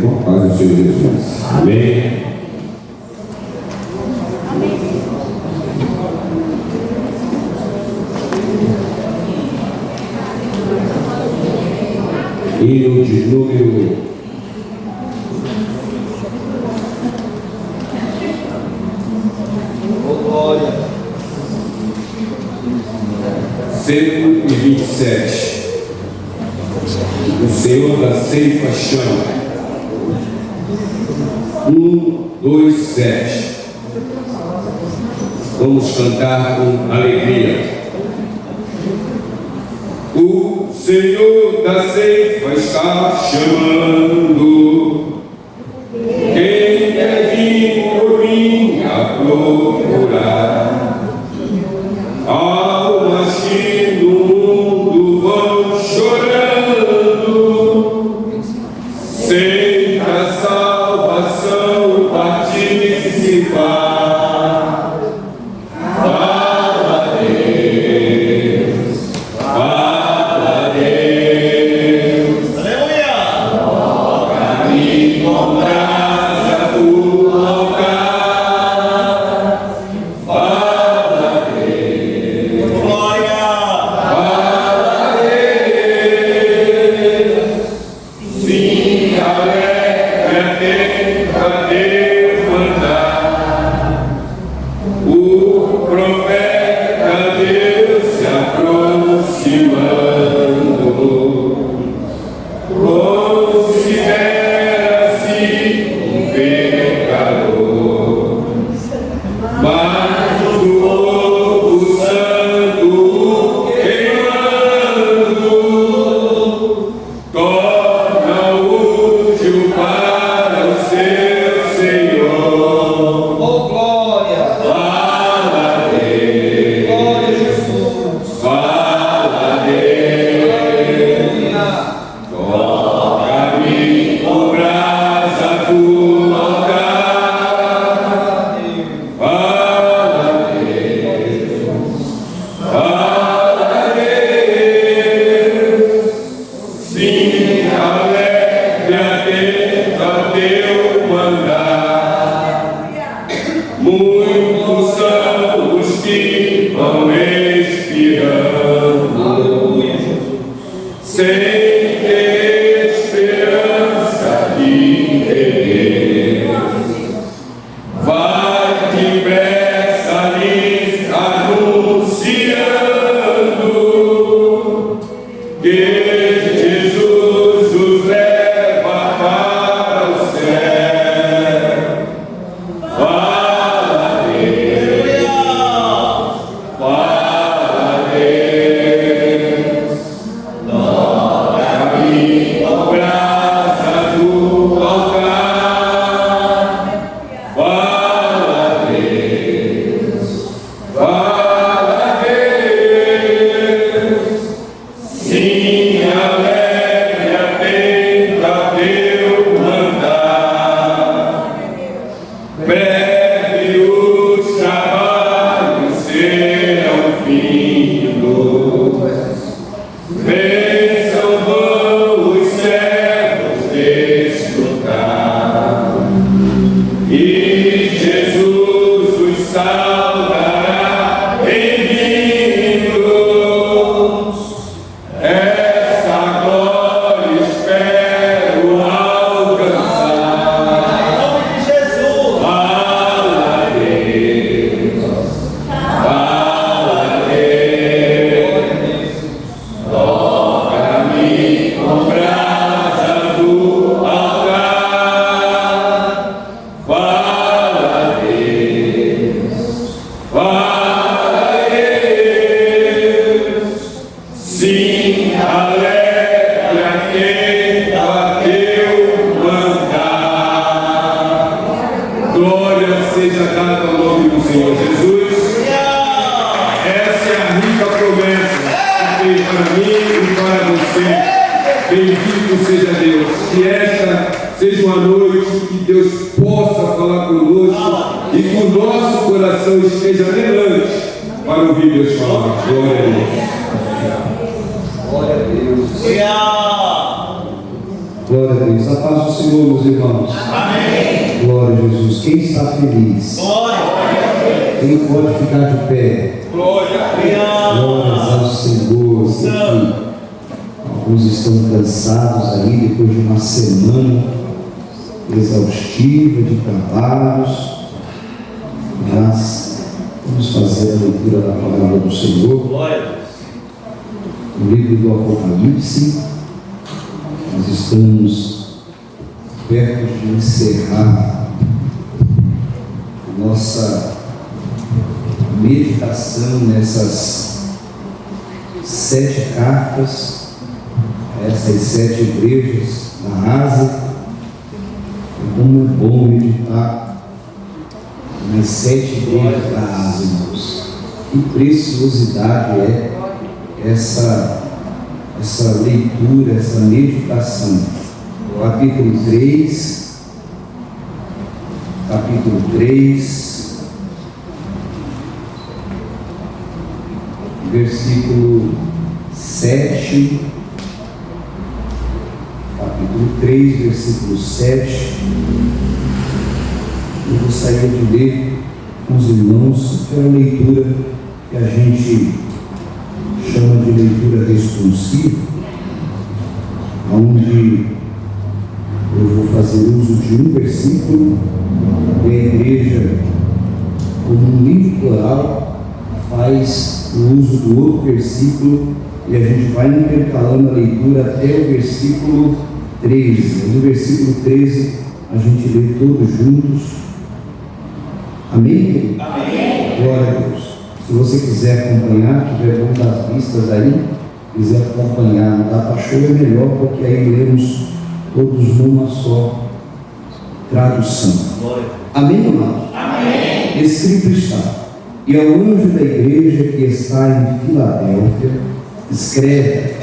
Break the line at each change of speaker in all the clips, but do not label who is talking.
com a paz do Senhor Jesus. Amém. Hino de número 127. O Senhor da ceifa chama. 1, 2, 7. Vamos cantar com alegria. O Senhor da ceifa está chamando. Quem quer vir por mim a procurar? Almas que no mundo vão chorando, sem a salvação participar. Fala a Deus, fala a Deus. Aleluia! Toca-me com brasa do altar. Fala a Deus, glória! Fala a Deus. Sim, alegra, tenta Deus mandar. O profeta Deus se aproximando. Considera-se um pecador, mas o fogo santo queimando torna útil para o seu Senhor.
Oh, glória!
Fala a Deus,
Glória a Jesus!
fala a Deus. Toca-me com brasa do altar. Fala a Deus, fala a Deus. Sim, alegra, atenta teu mandar. Muitos são os que vão expirando, sem ter esperança de viver. Vai depressa lhes anunciando que Jesus os leva para o céu. Fala a Deus, fala a Deus. Toca-me com brasa do altar. Fala a Deus, fala a Deus. Sim, alegra, atenta teu mandar. Breve os trabalhos serão findos. Bênção vão os servos desfrutar. E Jesus os salvará em vindos. Essa glória espero alcançar.
Em nome de Jesus!
Fala a Deus, fala a Deus. Toca-me com brasa do altar. Fala a Deus, fala a Deus. Sim, alegra, atenta teu mandar. Glória seja dada ao nome do Senhor Jesus. Essa é a rica promessa que fez para mim e para você. Bendito seja Deus. Que esta seja uma noite que Deus possa falar conosco e que o nosso coração esteja anelante para ouvir Deus falar. Glória a Deus.
Glória a Deus!
Glória a Deus. A paz do Senhor, meus irmãos.
Amém.
Glória a Jesus. Quem está feliz?
Glória.
Quem pode ficar de pé?
Glória.
Glórias ao Senhor. Sei que alguns estão cansados aí depois de uma semana exaustiva de trabalhos, mas vamos fazer a leitura da palavra do Senhor.
Glória.
No livro do Apocalipse, nós estamos perto de encerrar a nossa meditação nessas 7 cartas, essas 7 igrejas da Ásia. E como é bom meditar nas 7 igrejas da Ásia, irmãos. Que preciosidade é essa leitura, essa meditação. Capítulo 3, versículo 7, capítulo 3, versículo 7. Eu gostaria de ler com os irmãos aquela leitura que a gente chama de leitura responsiva, onde eu vou fazer uso de um versículo e a igreja, como um livro plural, faz o uso do outro versículo e a gente vai intercalando a leitura até o versículo 13. No versículo 13 a gente lê todos juntos. Amém? Amém. Glória a Deus. Se você quiser acompanhar, tiver bom das vistas aí, quiser acompanhar no Data Show, é melhor, porque aí lemos todos numa só tradução. Amém, irmãos? Amém. Escrito está: e ao anjo da igreja que está em Filadélfia, escreve: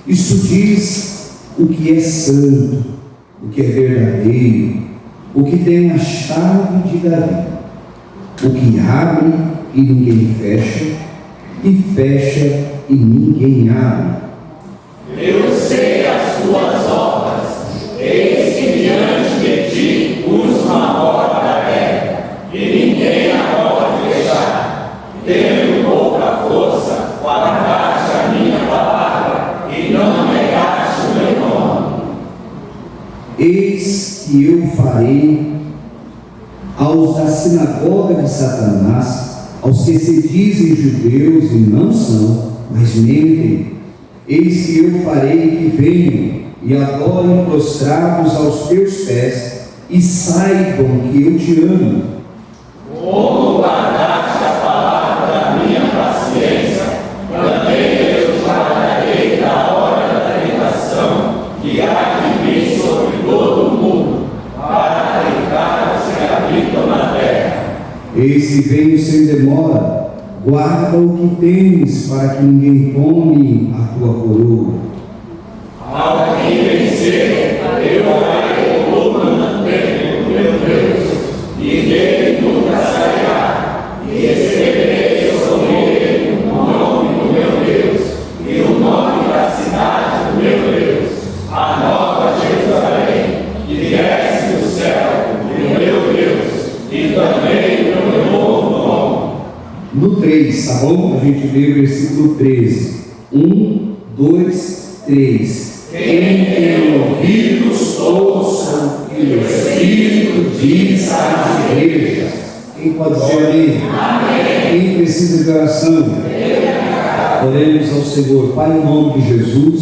isto diz o que é santo, o que é verdadeiro, o que tem a chave de Davi, o que abre e ninguém fecha, e fecha e ninguém abre.
Eu sei as tuas obras, eis que diante de ti uso uma porta aberta, e ninguém a pode fechar. Tendo pouca força, guardaste a minha palavra, e não negaste o meu nome.
Eis que eu farei aos da sinagoga de Satanás, aos que se dizem judeus e não são, mas mentem, eis que eu farei que venham e adorem prostrados aos teus pés, e saibam que eu te amo.
Como guardaste a palavra da minha paciência, também eu te guardarei da hora da tentação, que há de vir sobre todo o mundo, para aplicar os que habitam na terra.
Eis que venho sem demora, guarda o que tens, para que ninguém tome a tua coroa.
Ao que vencer, eu farei coluna no templo do meu Deus, e dele nunca sairá, e escreverei sobre ele o nome do meu Deus, e o nome da cidade do meu Deus, a nova Jerusalém, que desce do céu, do meu Deus, e também do meu novo nome.
No 3, tá bom? A gente lê o versículo 13. 1, 2, 3.
Quem tem ouvidos, ouçam o que o Espírito diz às igrejas.
Quem pode dizer amém? Amém. Quem precisa de oração? Oremos ao Senhor. Pai, em nome de Jesus,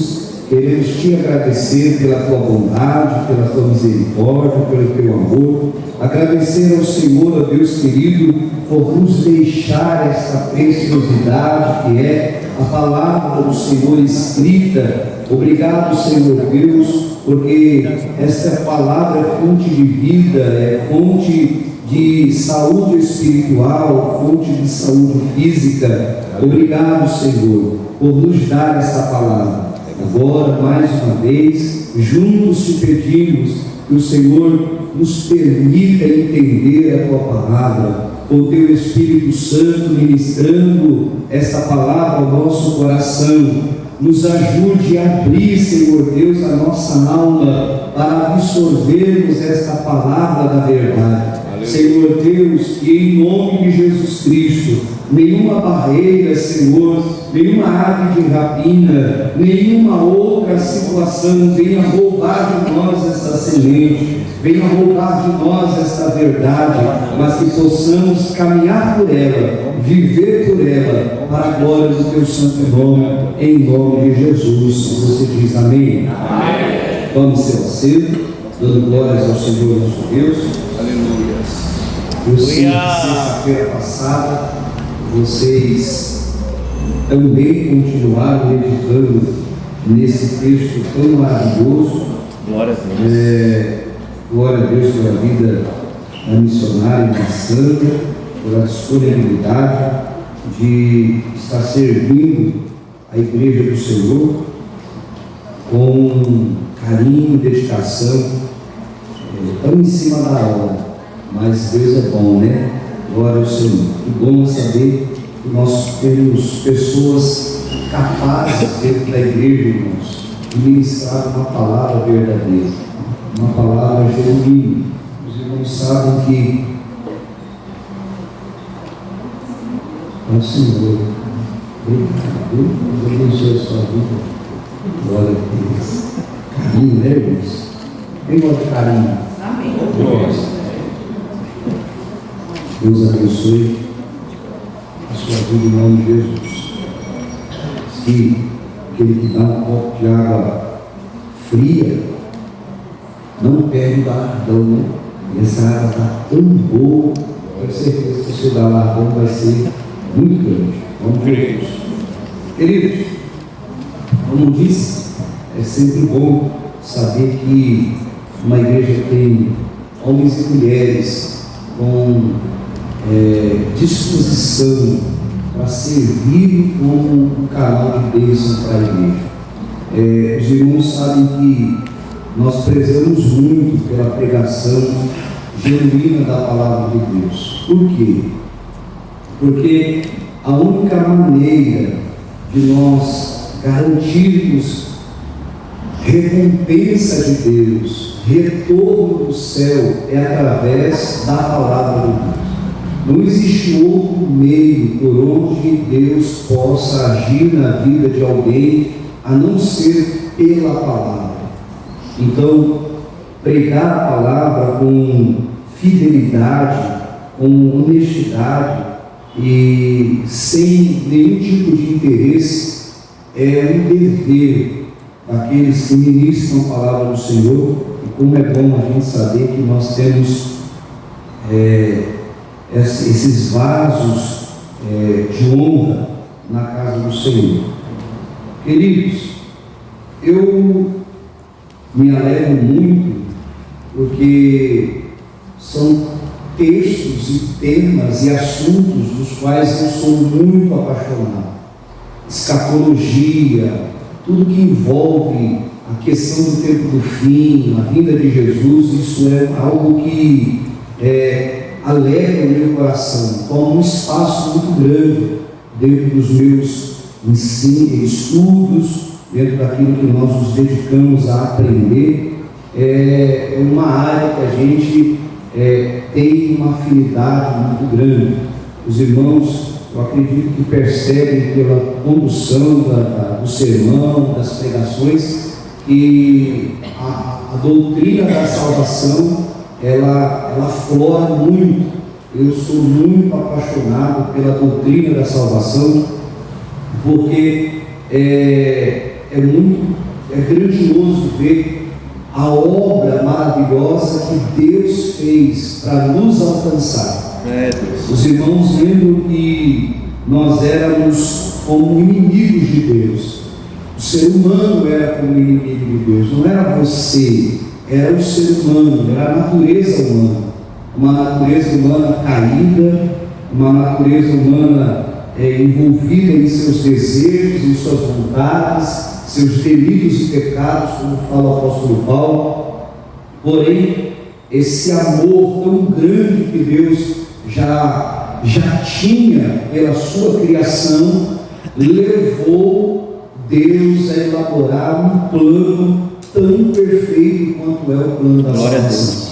queremos te agradecer pela tua bondade, pela tua misericórdia, pelo teu amor. Agradecer ao Senhor, ó Deus querido, por nos deixar esta preciosidade que é a palavra do Senhor escrita. Obrigado, Senhor Deus, porque esta palavra é fonte de vida, é fonte de saúde espiritual, fonte de saúde física. Obrigado, Senhor, por nos dar esta palavra. Agora, mais uma vez, juntos te pedimos que o Senhor nos permita entender a tua palavra, com o teu Espírito Santo ministrando esta palavra ao nosso coração. nos ajude a abrir, Senhor Deus, a nossa alma para absorvermos esta palavra da verdade. Senhor Deus, que em nome de Jesus Cristo, nenhuma barreira, Senhor, nenhuma ave de rapina, nenhuma outra situação venha roubar de nós esta semente, venha roubar de nós esta verdade, mas que possamos caminhar por ela, viver por ela, para a glória do Teu santo nome, em nome de Jesus. Você diz amém? Amém. Vamos ser aceito, dando glórias ao Senhor nosso Deus. Aleluia. Eu sei que sexta-feira passada vocês também continuaram meditando nesse texto tão maravilhoso. Glória a Deus. Glória a Deus pela vida da missionária da Sandra, pela disponibilidade de estar servindo a Igreja do Senhor com carinho e dedicação, tão em cima da hora. Mas Deus é bom, né? Glória ao Senhor. Que bom saber que nós temos pessoas capazes dentro da igreja, irmãos, de ministrar uma palavra verdadeira, uma palavra genuína. Os irmãos sabem que é o Senhor. Deus abençoe a sua vida. Glória a Deus. Carinho, né, irmãos? Quem gosta de carinho? Amém. Deus abençoe a sua vida em nome de Jesus. Se aquele que dá um copo de água fria não perde o galardão, né? E essa água está tão boa, tenho certeza que o seu galardão vai ser muito grande. Vamos ver isso. Queridos, como disse, é sempre bom saber que uma igreja tem homens e mulheres com disposição para servir como um canal de bênção para a igreja. Os irmãos sabem que nós prezamos muito pela pregação genuína da palavra de Deus. Por quê? Porque a única maneira de nós garantirmos recompensa de Deus, retorno do céu, é através da palavra de Deus. Não existe outro meio por onde Deus possa agir na vida de alguém a não ser pela palavra. Então, pregar a palavra com fidelidade, com honestidade e sem nenhum tipo de interesse é um dever daqueles que ministram a palavra do Senhor. E como é bom a gente saber que nós temos esses vasos de honra na casa do Senhor. Queridos, eu me alegro muito porque são textos e temas e assuntos dos quais eu sou muito apaixonado. Escatologia, tudo que envolve a questão do tempo do fim, a vinda de Jesus, isso é algo que alegra o meu coração, toma um espaço muito grande dentro dos meus estudos, dentro daquilo que nós nos dedicamos a aprender. É uma área que a gente tem uma afinidade muito grande. Os irmãos, eu acredito que percebem pela condução do sermão, das pregações, que a doutrina da salvação ela flora muito. Eu sou muito apaixonado pela doutrina da salvação, porque é grandioso ver a obra maravilhosa que Deus fez para nos alcançar. Os irmãos lembram que nós éramos como inimigos de Deus. O ser humano era como inimigo de Deus, não era você, era o ser humano, era a natureza humana. Uma natureza humana caída, uma natureza humana envolvida em seus desejos, em suas vontades, seus delitos e pecados, como fala o apóstolo Paulo. Porém, esse amor tão grande que Deus já tinha pela sua criação, levou Deus a elaborar um plano tão perfeito quanto é o plano da salvação.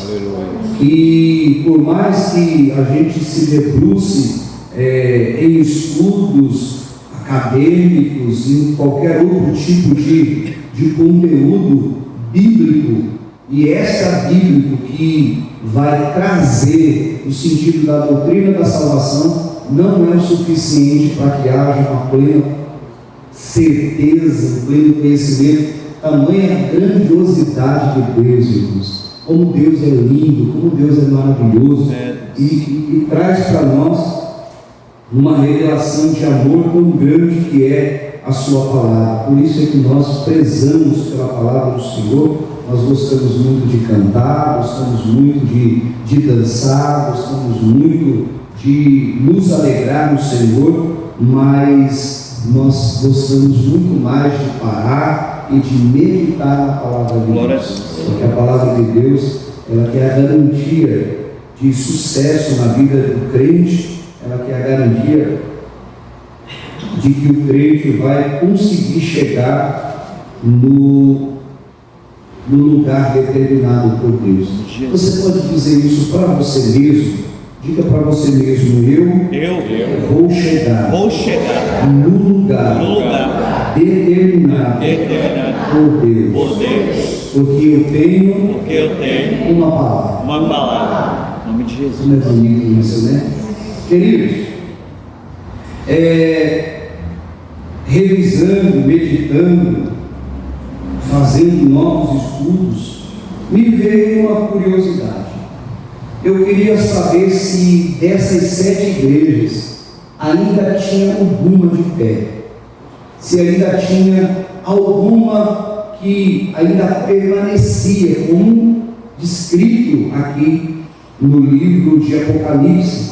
E por mais que a gente se debruce em estudos acadêmicos, em qualquer outro tipo de conteúdo bíblico, e essa bíblico que vai trazer o sentido da doutrina da salvação, não é o suficiente para que haja uma plena certeza, um pleno conhecimento, tamanha grandiosidade de Deus, irmãos. Como Deus é lindo, como Deus é maravilhoso, e traz para nós uma revelação de amor tão grande que é a sua palavra. Por isso é que nós prezamos pela palavra do Senhor. Nós gostamos muito de cantar, gostamos muito de dançar, gostamos muito de nos alegrar no Senhor, mas nós gostamos muito mais de parar e de meditar na palavra de Deus, porque a palavra de Deus, ela quer a garantia de sucesso na vida do crente, ela quer a garantia de que o crente vai conseguir chegar no lugar determinado por Deus. Você pode dizer isso para você mesmo. Diga para você mesmo: eu vou chegar no lugar determinado por Deus. Porque eu tenho uma palavra.
Em nome de Jesus.
Não é bonito isso, né? Queridos, revisando, meditando, fazendo novos estudos, me veio uma curiosidade. Eu queria saber se dessas 7 igrejas ainda tinha alguma de pé, se ainda tinha alguma que ainda permanecia, como descrito aqui no livro de Apocalipse.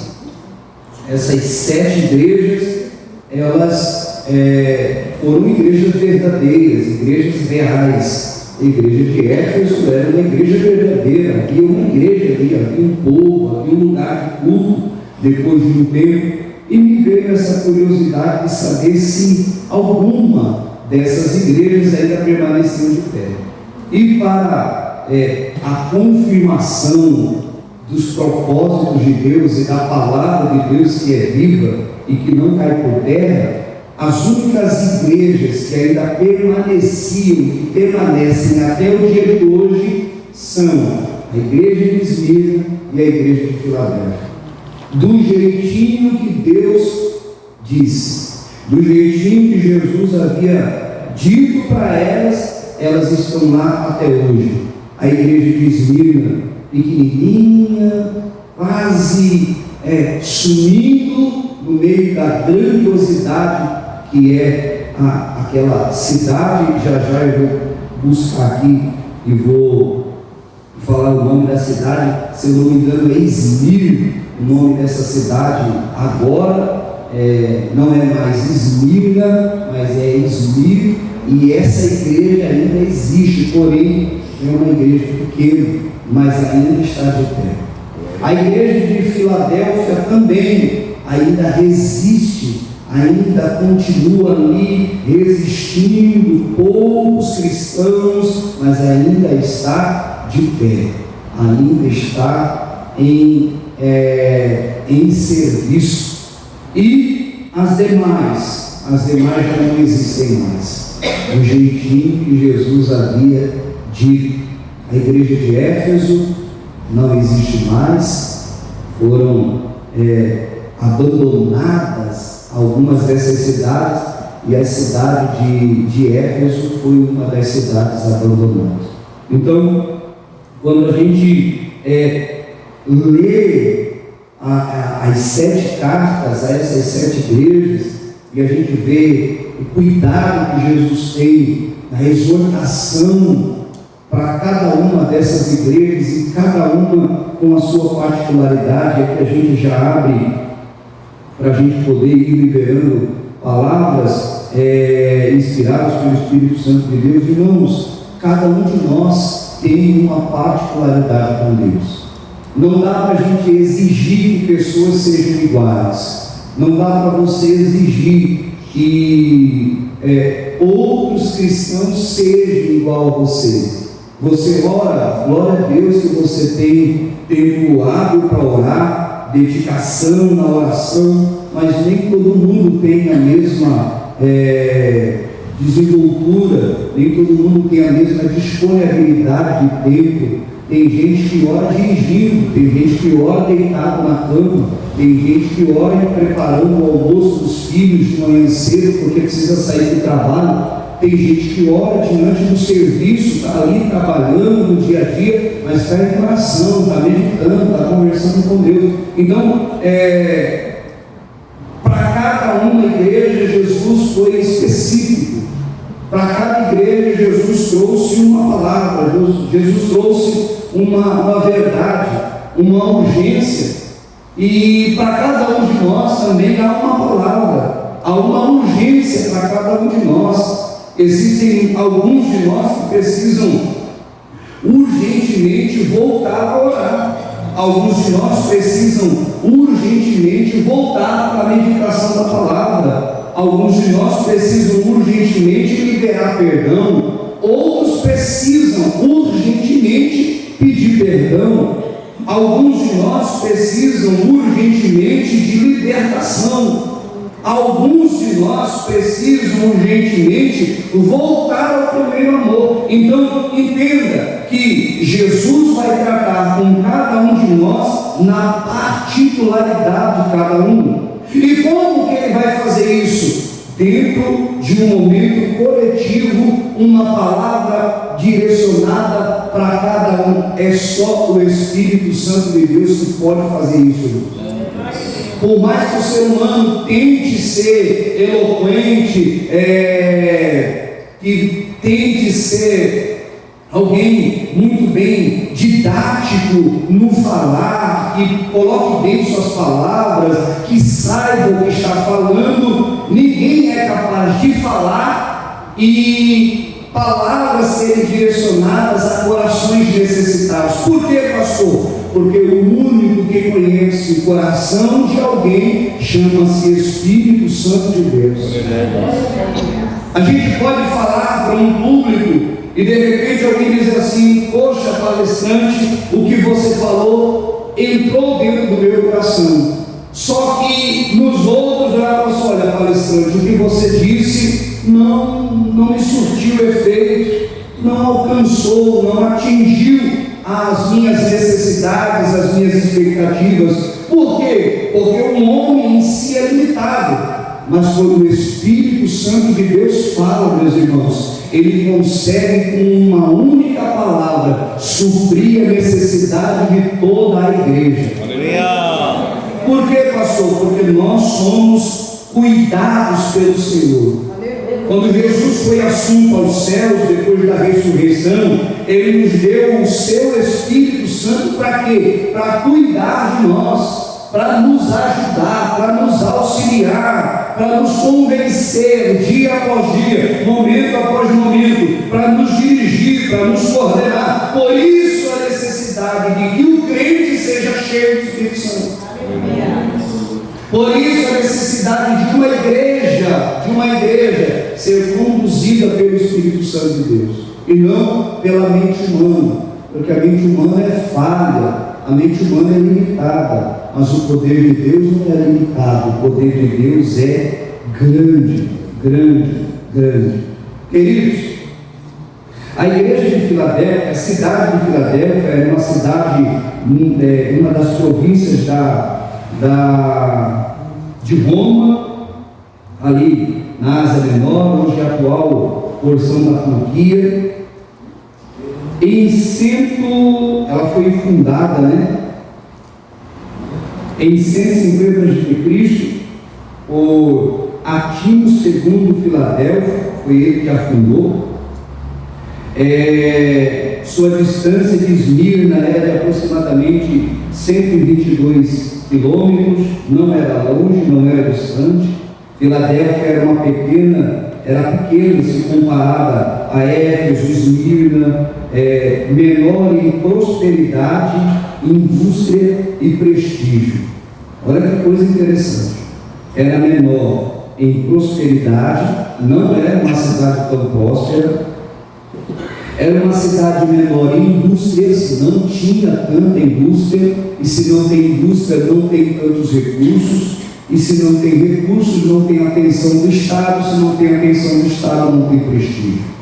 Essas 7 igrejas, elas foram igrejas verdadeiras, igrejas reais. A igreja de Éfeso era uma igreja verdadeira, havia uma igreja ali, havia um povo, havia um lugar de culto depois de um tempo, e me veio essa curiosidade de saber se alguma dessas igrejas ainda permaneciam de pé. E para a confirmação dos propósitos de Deus e da palavra de Deus que é viva e que não cai por terra, as únicas igrejas que ainda permaneciam, que permanecem até o dia de hoje, são a igreja de Esmirna e a igreja de Filadélfia. Do jeitinho que Deus disse, do jeitinho que Jesus havia dito para elas, elas estão lá até hoje. A igreja de Esmirna, pequenininha, quase sumindo no meio da grandiosidade que é aquela cidade. Já eu vou buscar aqui e vou falar o nome da cidade. Se eu não me engano, é Esmir, o nome dessa cidade agora. Não é mais Esmirna, mas é Esmir, e essa igreja ainda existe, porém é uma igreja pequena, mas ainda está de pé. A igreja de Filadélfia também ainda resiste, ainda continua ali resistindo, poucos cristãos, mas ainda está de pé, ainda está em serviço. E as demais já não existem mais, do jeitinho que Jesus havia dito. A igreja de Éfeso não existe mais, foram abandonadas algumas dessas cidades, e a cidade de Éfeso foi uma das cidades abandonadas. Então, quando a gente lê as 7 cartas a essas 7 igrejas, e a gente vê o cuidado que Jesus tem na exortação para cada uma dessas igrejas, e cada uma com a sua particularidade, é que a gente já abre para a gente poder ir liberando palavras inspiradas pelo Espírito Santo de Deus. Irmãos, cada um de nós tem uma particularidade com Deus. Não dá para a gente exigir que pessoas sejam iguais. Não dá para você exigir que outros cristãos sejam igual a você. Você ora, glória a Deus que você tem tempo hábil para orar, dedicação na oração, mas nem todo mundo tem a mesma desenvoltura, nem todo mundo tem a mesma disponibilidade de tempo. Tem gente que ora dirigindo, tem gente que ora deitado na cama, tem gente que ora preparando o almoço dos filhos de manhã cedo porque precisa sair do trabalho. Tem gente que ora diante do serviço, está ali trabalhando no dia a dia, mas está em oração, está meditando, está conversando com Deus. Então, para cada uma igreja, Jesus foi específico. Para cada igreja, Jesus trouxe uma palavra, Jesus trouxe uma verdade, uma urgência. E para cada um de nós também há uma palavra, há uma urgência para cada um de nós. Existem alguns de nós que precisam urgentemente voltar a orar. Alguns de nós precisam urgentemente voltar para a meditação da palavra. Alguns de nós precisam urgentemente liberar perdão. Outros precisam urgentemente pedir perdão. Alguns de nós precisam urgentemente de libertação. Alguns de nós precisam urgentemente voltar ao primeiro amor. Então entenda que Jesus vai tratar com cada um de nós na particularidade de cada um. E como que ele vai fazer isso? Dentro de um momento coletivo, uma palavra direcionada para cada um. É só o Espírito Santo de Deus que pode fazer isso. Por mais que o ser humano tente ser eloquente, que tente ser alguém muito bem didático no falar, que coloque bem suas palavras, que saiba o que está falando, ninguém é capaz de falar e palavras serem direcionadas a corações necessitados. Por que, pastor? Porque o único que conhece o coração de alguém chama-se Espírito Santo de Deus. A gente pode falar para um público e de repente alguém diz assim: poxa, palestrante, o que você falou entrou dentro do meu coração. Só que nos outros ela fala assim: olha, palestrante, o que você disse não me surtiu efeito, não alcançou, não atingiu as minhas necessidades, as minhas expectativas. Por quê? Porque o homem em si é limitado. Mas quando o Espírito Santo de Deus fala, meus irmãos, ele consegue com uma única palavra suprir a necessidade de toda a igreja.
Aleluia!
Por quê, pastor? Porque nós somos cuidados pelo Senhor. Quando Jesus foi assunto aos céus, depois da ressurreição, Ele nos deu o seu Espírito Santo para quê? Para cuidar de nós, para nos ajudar, para nos auxiliar, para nos convencer dia após dia, momento após momento, para nos dirigir, para nos coordenar. Por isso a necessidade de que o crente seja cheio do Espírito Santo. Por isso a necessidade de uma igreja ser conduzida pelo Espírito Santo de Deus, e não pela mente humana, porque a mente humana é falha, a mente humana é limitada, mas o poder de Deus não é limitado, o poder de Deus é grande, grande, grande. Queridos, a igreja de Filadélfia, a cidade de Filadélfia é uma cidade, uma das províncias de Roma, ali na Ásia Menor, hoje é a atual porção da Turquia. Ela foi fundada, em 150 a.C., por Atino II Filadélfia, foi ele que a fundou. Sua distância de Esmirna era de aproximadamente 122 quilômetros, não era longe, não era distante. Filadélfia era pequena se comparada a Éfeso, Esmirna, menor em prosperidade, indústria e prestígio. Olha que coisa interessante. Era menor em prosperidade, não era uma cidade tão próspera, era uma cidade menor em indústrias, não tinha tanta indústria, e se não tem indústria, não tem tantos recursos, e se não tem recursos, não tem atenção do Estado, se não tem atenção do Estado, não tem prestígio.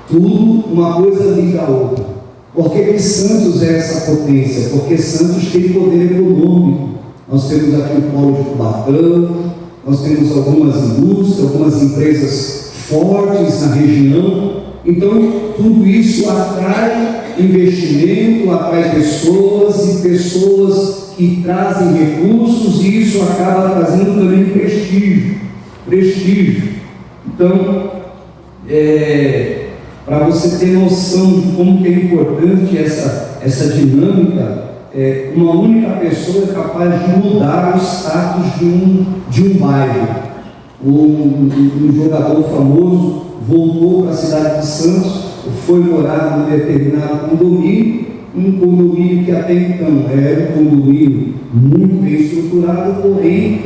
Tudo, uma coisa liga a outra. Por que Santos é essa potência? Porque Santos tem poder econômico. Nós temos aqui o polo de Cubatão, nós temos algumas indústrias, algumas empresas fortes na região. Então, tudo isso atrai investimento, atrai pessoas e pessoas que trazem recursos, e isso acaba trazendo também prestígio. Então, para você ter noção de como que é importante essa dinâmica, uma única pessoa é capaz de mudar o status de um bairro. Um jogador famoso voltou para a cidade de Santos, foi morar num determinado condomínio, um condomínio que até então era um condomínio muito bem estruturado, porém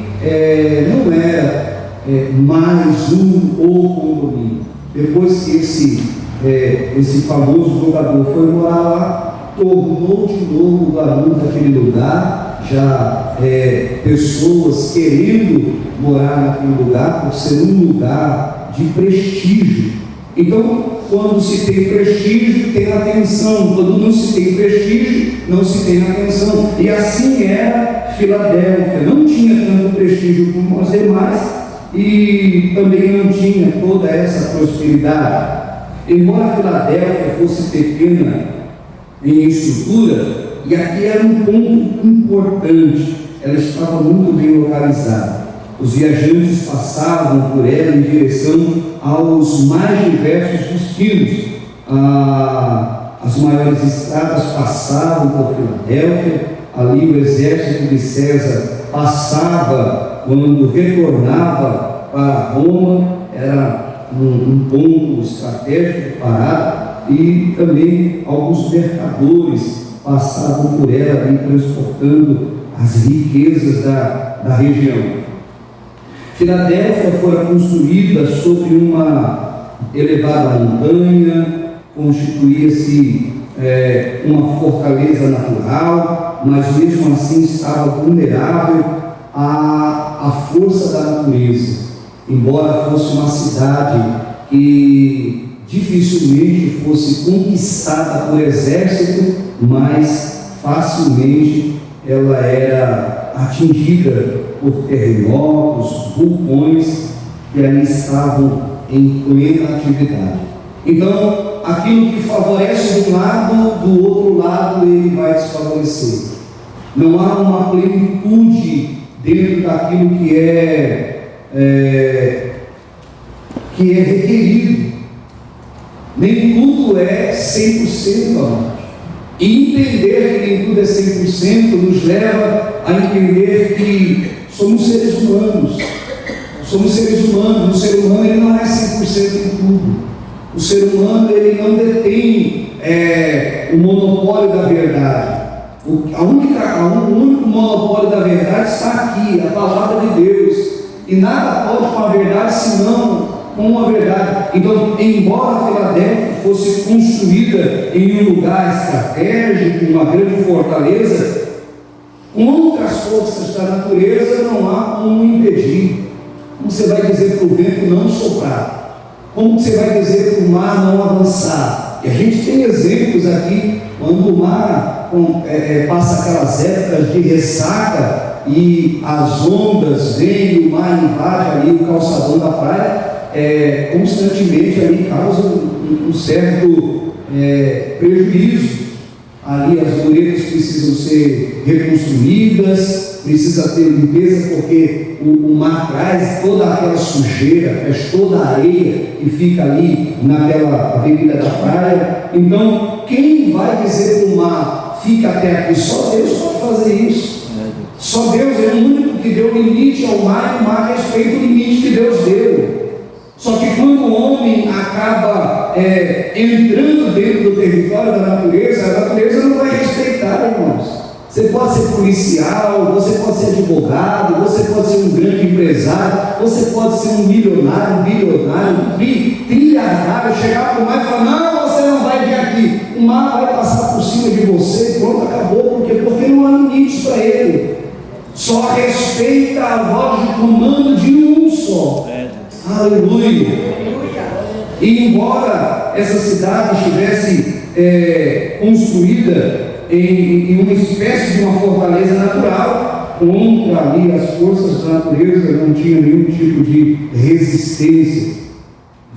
não era mais ou condomínio. Depois que esse famoso jogador foi morar lá, tornou de novo o barulho daquele lugar, já pessoas querendo morar naquele lugar, por ser um lugar de prestígio. Então, quando se tem prestígio, tem atenção. Quando não se tem prestígio, não se tem atenção. E assim era Filadélfia. Não tinha tanto prestígio como as demais, e também não tinha toda essa prosperidade. Embora Filadélfia fosse pequena em estrutura, e aqui era um ponto importante, ela estava muito bem localizada. Os viajantes passavam por ela em direção aos mais diversos destinos. As maiores estradas passavam por Filadélfia. Ali o exército de César passava quando retornava para Roma. Era um ponto estratégico parado, e também alguns mercadores passavam por ela ali, transportando as riquezas da região. Filadélfia foi construída sobre uma elevada montanha, constituía-se uma fortaleza natural, mas mesmo assim estava vulnerável à força da natureza. Embora fosse uma cidade que dificilmente fosse conquistada por exército, mas facilmente ela era atingida por terremotos, vulcões que ali estavam em plena atividade. Então, aquilo que favorece de um lado, do outro lado ele vai desfavorecer. Não há uma plenitude dentro daquilo que é requerido. Nem tudo é 100%, amados. E entender que nem tudo é 100% nos leva a entender que somos seres humanos. Somos seres humanos. O ser humano ele não é 100% em tudo. O ser humano ele não detém o monopólio da verdade. O único monopólio da verdade está aqui, a palavra de Deus. E nada pode com a verdade senão com a verdade. Então, embora Filadélfia fosse construída em um lugar estratégico, uma grande fortaleza, contra as forças da natureza não há como impedir. Como você vai dizer para o vento não soprar? Como você vai dizer para o mar não avançar? E a gente tem exemplos aqui, quando o mar passa aquelas épocas de ressaca e as ondas vêm e o mar invade ali o calçadão da praia, constantemente ali causa um certo prejuízo. Ali as muretas precisam ser reconstruídas, precisa ter limpeza, porque o mar traz toda aquela sujeira, traz toda a areia que fica ali naquela avenida da praia. Então, quem vai dizer para o mar, fica até aqui? Só Deus pode fazer isso. Só Deus é o único que deu limite ao mar, e o mar respeita o limite que Deus deu. Só que quando o homem acaba entrando dentro do território da natureza, a natureza não vai respeitar, irmãos. Você pode ser policial, você pode ser advogado, você pode ser um grande empresário, você pode ser um milionário, um bilionário, um trilhardário, chegar para o mar e falar: não, você não vai vir aqui. O mar vai passar por cima de você e pronto, acabou. Por quê? Porque não há limites para ele. Só respeita a voz de comando de um só. Aleluia. E embora essa cidade estivesse construída em uma espécie de uma fortaleza natural, contra ali as forças da natureza, não tinha nenhum tipo de resistência.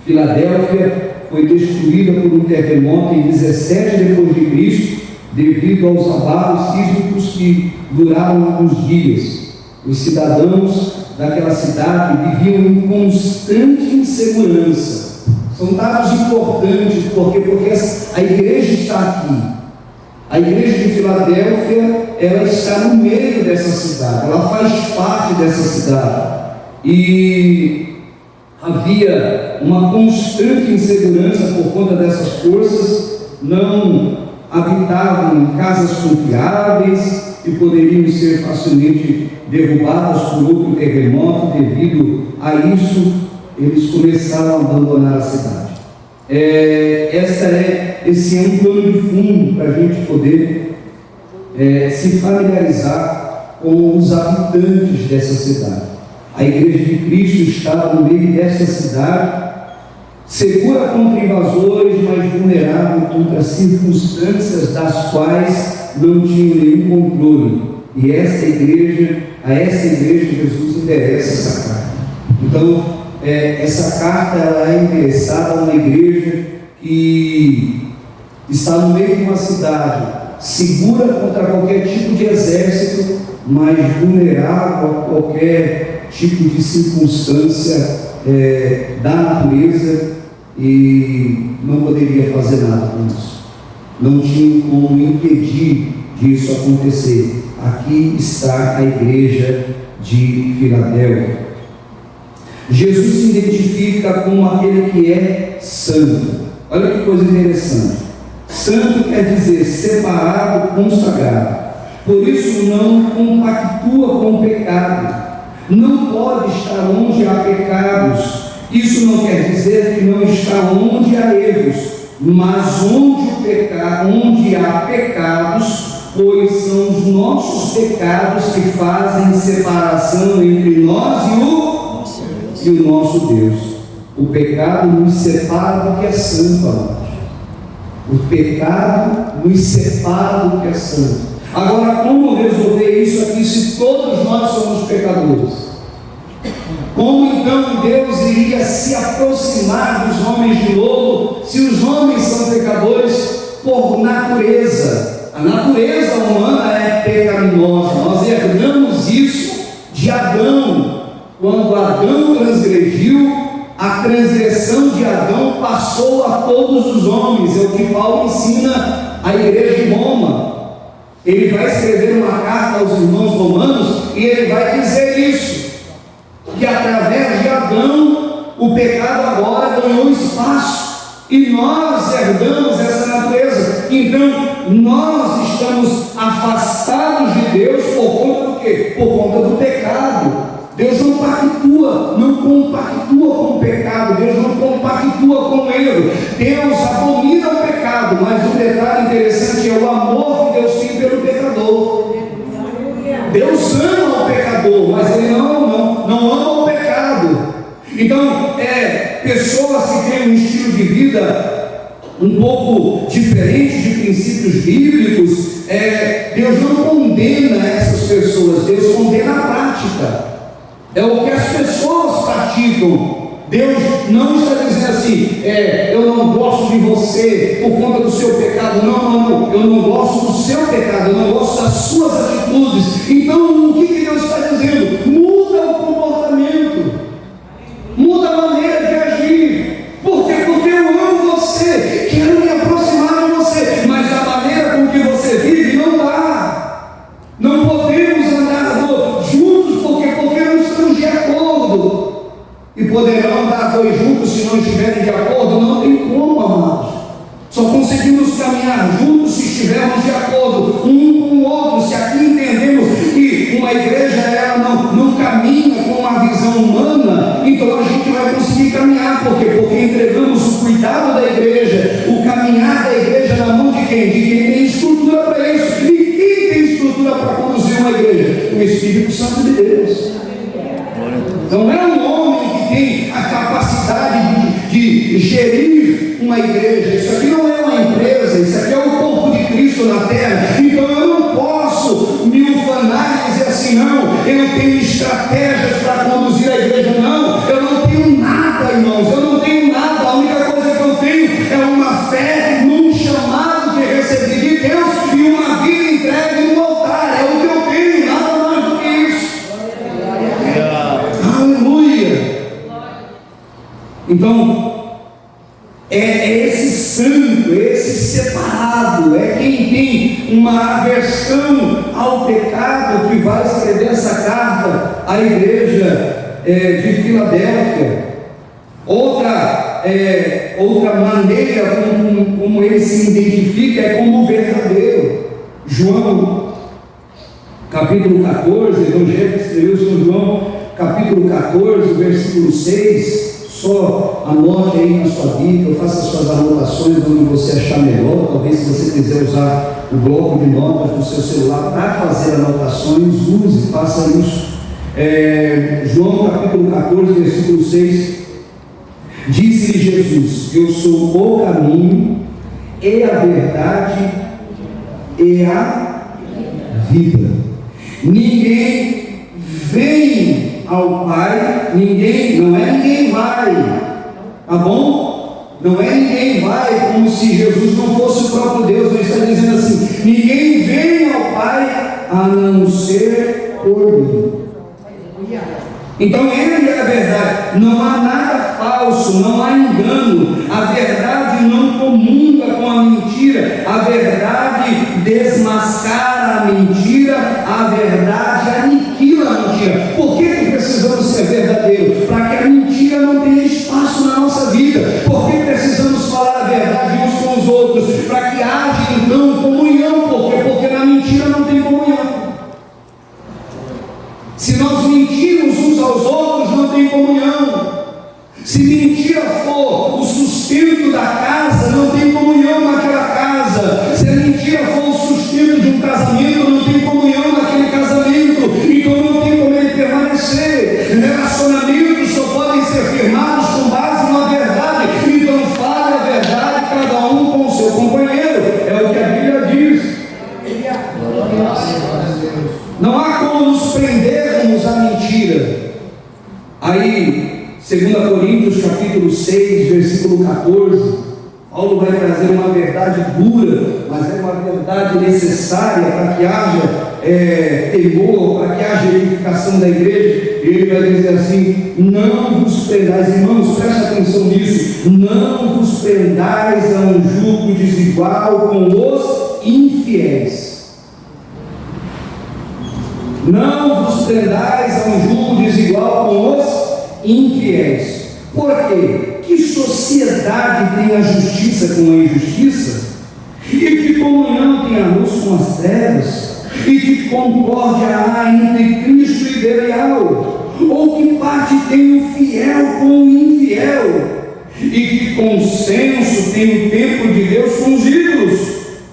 Filadélfia foi destruída por um terremoto em 17 depois de Cristo, devido aos abalos sísmicos que duraram alguns dias. Os cidadãos daquela cidade viviam em constante insegurança. São dados importantes, porque a igreja está aqui. A igreja de Filadélfia, ela está no meio dessa cidade, ela faz parte dessa cidade. E havia uma constante insegurança por conta dessas forças, não habitavam em casas confiáveis e poderiam ser facilmente derrubadas por outro terremoto. Devido a isso, eles começaram a abandonar a cidade. Esse é um plano de fundo para a gente poder se familiarizar com os habitantes dessa cidade. A igreja de Cristo estava no meio dessa cidade, segura contra invasores, mas vulnerável contra circunstâncias das quais não tinha nenhum controle. E a essa igreja Jesus interessa essa carta. Então, essa carta ela é endereçada a uma igreja que está no meio de uma cidade, segura contra qualquer tipo de exército, mas vulnerável a qualquer tipo de circunstância da natureza, e não poderia fazer nada com isso. Não tinha como impedir disso acontecer. Aqui está a igreja de Filadélfia. Jesus se identifica como aquele que é santo. Olha que coisa interessante. Santo quer dizer separado, consagrado. Por isso não compactua com o pecado. Não pode estar onde há pecados. Isso não quer dizer que não está onde há erros, mas onde há pecados, pois são os nossos pecados que fazem separação entre nós e o nosso Deus. O pecado nos separa do que é santo, amados. O pecado nos separa do que é santo. Agora, como resolver isso aqui se todos nós somos pecadores? Como então Deus iria se aproximar dos homens de novo, se os homens são pecadores por natureza? A natureza humana é pecaminosa. Nós herdamos isso de Adão. Quando Adão transgrediu, a transgressão de Adão passou a todos os homens. É o que Paulo ensina à igreja de Roma. Ele vai escrever uma carta aos irmãos romanos e ele vai dizer isso, que através de Adão o pecado agora ganhou espaço e nós herdamos essa natureza. Então nós estamos afastados de Deus por conta do quê? Por conta do pecado. Deus não compactua com o pecado, Deus não compactua com o erro. Deus abomina o pecado, mas um detalhe interessante é o amor que Deus tem pelo pecador. Deus ama o pecador, mas Ele não ama o pecado. Então, pessoas que têm um estilo de vida um pouco diferente de princípios bíblicos, Deus não condena essas pessoas, Deus condena a prática. É o que as pessoas praticam. Deus não está dizendo assim: eu não gosto de você por conta do seu pecado. Não, eu não gosto do seu pecado, eu não gosto das suas atitudes. Então o que Deus está dizendo? Muda o comportamento, muda a maneira de agir. Por quê? Porque eu amo você, quero me aproximar de você, mas a maneira com que você vive não dá. Não podemos andar juntos porque não estamos de acordo. E poderão andar dois juntos se não estiverem de acordo? Não tem como, amados. Só conseguimos caminhar juntos se estivermos de acordo um com o outro. Se aqui então a gente vai conseguir caminhar. Por quê? Porque entregamos o cuidado da igreja, o caminhar da igreja na mão de quem? De quem tem estrutura para isso. E quem tem estrutura para conduzir uma igreja? O Espírito Santo de Deus. Não é um homem que tem a capacidade de gerir uma igreja. Isso aqui não é uma empresa, isso aqui é o corpo de Cristo na terra. Então eu não posso me ufanar e dizer assim, não, eu tenho estratégias para conduzir a igreja. Não, eu não tenho nada, irmãos, eu não tenho nada. A única coisa que eu tenho é uma fé num chamado que recebi de Deus e uma vida entregue no altar. É o que eu tenho, nada mais do que isso. Aleluia. Então, é esse santo, esse separado, é quem tem uma aversão ao pecado que vai escrever essa carta à igreja de Filadélfia. Outra maneira como ele se identifica é como verdadeiro. João, capítulo 14, Evangelho que escreveu São João, capítulo 14, versículo 6. Só anote aí na sua Bíblia, faça suas anotações onde você achar melhor. Talvez, se você quiser usar o bloco de notas do seu celular para fazer anotações, use, faça isso. João capítulo 14, versículo 6. Disse-lhe Jesus: eu sou o caminho e a verdade e a vida. Ninguém vem ao Pai, ninguém vai, tá bom? Não é ninguém vai, como se Jesus não fosse o próprio Deus. Ele está dizendo assim: ninguém vem ao Pai a não ser por mim. Então ele é a verdade, não há nada falso, não há engano. A verdade não comunga com a mentira, a verdade desmascara a mentira, a verdade aniquila a mentira. Por que precisamos ser verdadeiros? Para que a mentira não tenha espaço na nossa vida. Por que precisamos falar a verdade uns com os outros? Para que haja então comunhão. Por quê? Porque na mentira não tem comunhão. Se nós mentirmos uns aos outros, não tem comunhão. Se mentira for o sustento da casa, não tem comunhão naquela casa. Se a mentira for o sustento de um casamento, não tem comunhão naquele casamento. Então não tem como ele permanecer. Relacionamentos só podem ser firmados com base na verdade. Então fale a verdade, cada um com o seu companheiro. É o que a Bíblia diz. Não há como nos prendermos à mentira. Aí, 2 Coríntios capítulo 6, versículo 14, Paulo vai trazer uma verdade dura, mas é uma verdade necessária para que haja temor, para que haja edificação da igreja. Ele vai dizer assim: não vos prendais, irmãos, preste atenção nisso, não vos prendais a um jugo desigual com os infiéis. Não vos prendais a um jugo desigual com os infiéis. Por quê? Que sociedade tem a justiça com a injustiça? E que comunhão tem a luz com as trevas? E que concórdia há entre Cristo e Belial? Ou que parte tem o fiel com o infiel? E que consenso tem o templo de Deus com os ídolos?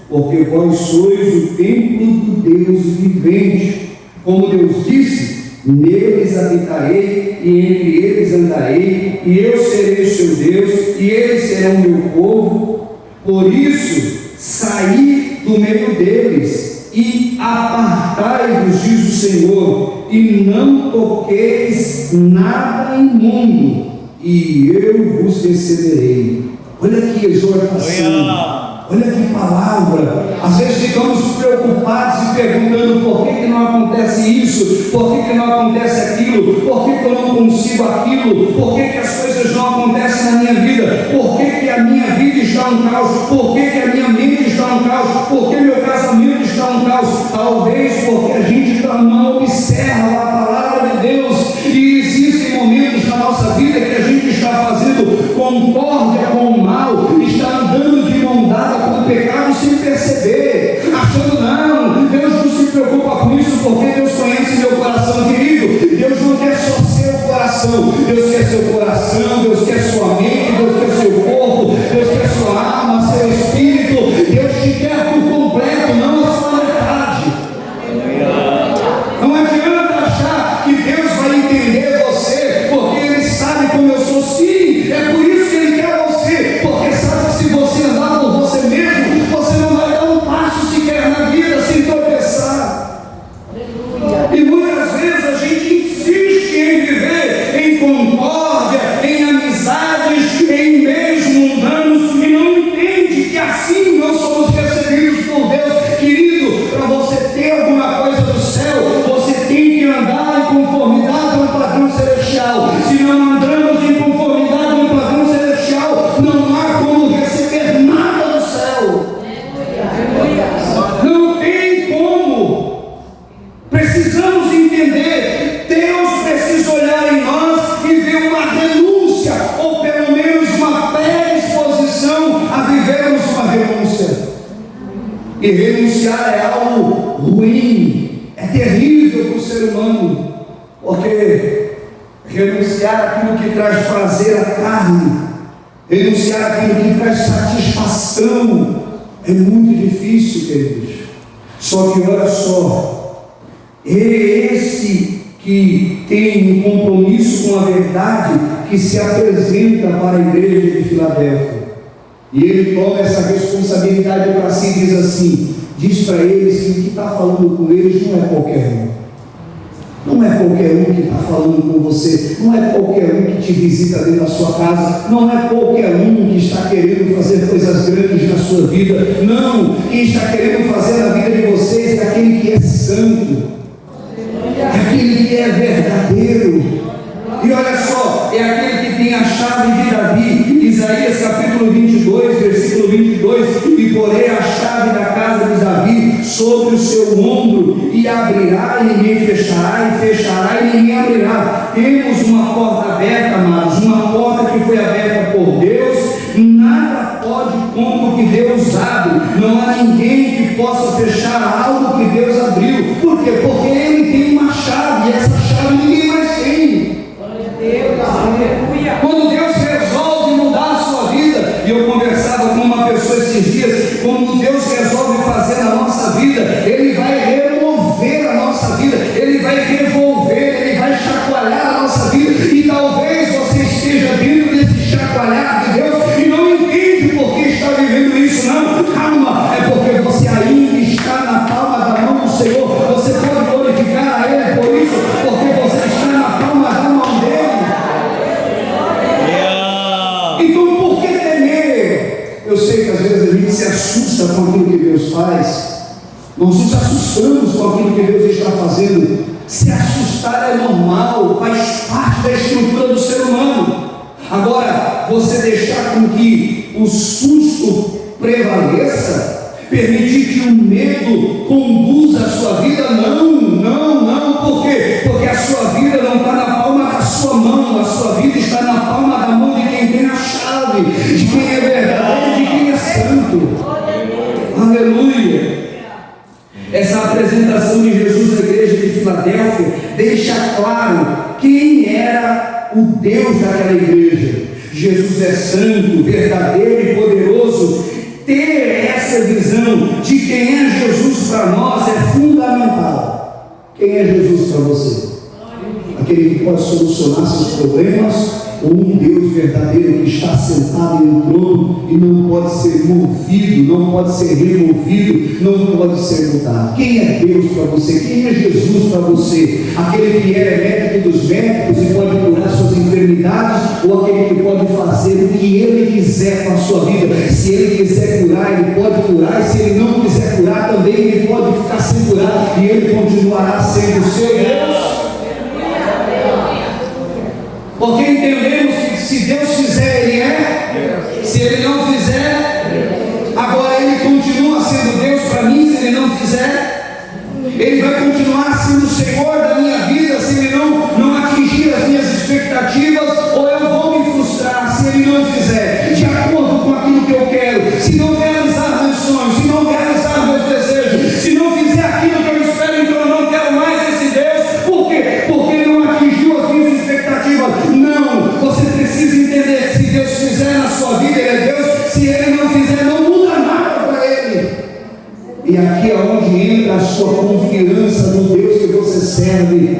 Porque vós sois o templo do Deus vivente. Como Deus disse: neles habitarei e entre eles andarei, e eu serei o seu Deus, e eles serão meu povo. Por isso, saí do meio deles e apartai-vos, diz o Senhor, e não toqueis nada imundo, e eu vos receberei. Olha que exortação. Olha que palavra. Às vezes ficamos preocupados e perguntando: por que não acontece isso? Por que não acontece aquilo? Por que eu não consigo aquilo? Por que as coisas não acontecem na minha vida? Por que a minha vida está um caos? Por que a minha mente está um caos? Por que meu casamento está um caos? Talvez porque a gente não observa a palavra de Deus, e existem momentos na nossa vida que a gente está fazendo concórdia com o mal, está andando de mão dada com o pecado sem perceber, achando: não, Deus não se preocupa com isso, porque Deus conhece meu coração. Querido, Deus não quer só seu coração, Deus quer E renunciar é algo ruim, é terrível para o ser humano, porque renunciar àquilo que traz prazer à carne, renunciar àquilo que traz satisfação, é muito difícil, queridos. Só que olha só, é esse que tem um compromisso com a verdade que se apresenta para a igreja de Filadélfia. E ele toma essa responsabilidade para si e diz assim, diz para eles que o que está falando com eles não é qualquer um. Não é qualquer um que está falando com você, não é qualquer um que te visita dentro da sua casa, não é qualquer um que está querendo fazer coisas grandes na sua vida. Não, quem está querendo fazer na vida de vocês é aquele que é santo, é aquele que é verdadeiro. E olha só, é aquele que tem a chave de Davi. Isaías capítulo 22, versículo 22, e porei a chave da casa de Davi sobre o seu ombro, e abrirá e ninguém fechará, e fechará e ninguém abrirá. Temos uma porta aberta, amados, uma porta que foi aberta por Deus. Nada pode contra o que Deus abre. Não há ninguém que possa fechar algo que Deus abriu. Por quê? Porque Ele tem uma chave, e essa chave ninguém mais tem. Quando Deus resolve mudar a sua vida, e eu conversava com uma pessoa esses dias, quando Deus resolve fazer na nossa vida, Ele vai remover a nossa vida, Ele vai revolver, Ele vai chacoalhar a nossa vida. E talvez você esteja dentro desse chacoalhar de Deus e não entende por que está vivendo isso. Não, calma, é porque você ainda está na palma da mão do Senhor. Você pode glorificar a Ele por isso, porque você está na palma da mão dEle. Então, por que temer? Eu sei que às vezes a gente se assusta com aquilo que Deus faz. Nós nos assustamos com aquilo que Deus está fazendo. Se assustar é normal, faz parte da estrutura do ser humano. Agora, você deixar com que o susto prevaleça, permitir que o medo conduza a sua vida, não, por quê? Porque a sua vida não está na palma da sua mão, a sua vida está na palma da mão de quem tem a chave, de quem é verdadeiro, de quem é santo. Aleluia! Essa apresentação de Jesus à igreja de Filadélfia deixa claro quem era o Deus daquela igreja. Jesus é santo, verdadeiro e poderoso. Ter essa visão de quem é Jesus para nós é fundamental. Quem é Jesus para você? Aquele que pode solucionar seus problemas, ou um Deus verdadeiro que está sentado em um trono e não pode ser movido, não pode ser removido, não pode ser mudado? Quem é Deus para você? Quem é Jesus para você? Aquele que é médico dos médicos e pode curar suas enfermidades, ou aquele que pode fazer o que Ele quiser com a sua vida? Se Ele quiser curar, Ele pode curar, e se Ele não quiser curar também, Ele pode ficar sem curar, e Ele continuará sendo o seu Deus. Porque entendemos que se Deus fizer, Ele é. Se Ele não fizer, agora Ele continua sendo Deus para mim. Se Ele não fizer, Ele vai continuar sendo o Senhor da minha vida. Se Ele não atingir as minhas expectativas, ou eu vou me frustrar. Se Ele não fizer de acordo com aquilo que eu quero, se não realizar meus sonhos, se não realizar meus desejos, se não fizer aquilo que eu espero, então eu não quero mais esse Deus. Por quê? Porque Ele não atingiu as minhas expectativas. Não, você precisa entender que se Deus fizer na sua vida, Ele é Deus. Se Ele não fizer, não muda nada para Ele. E aqui é onde entra a sua confiança no Deus que você serve.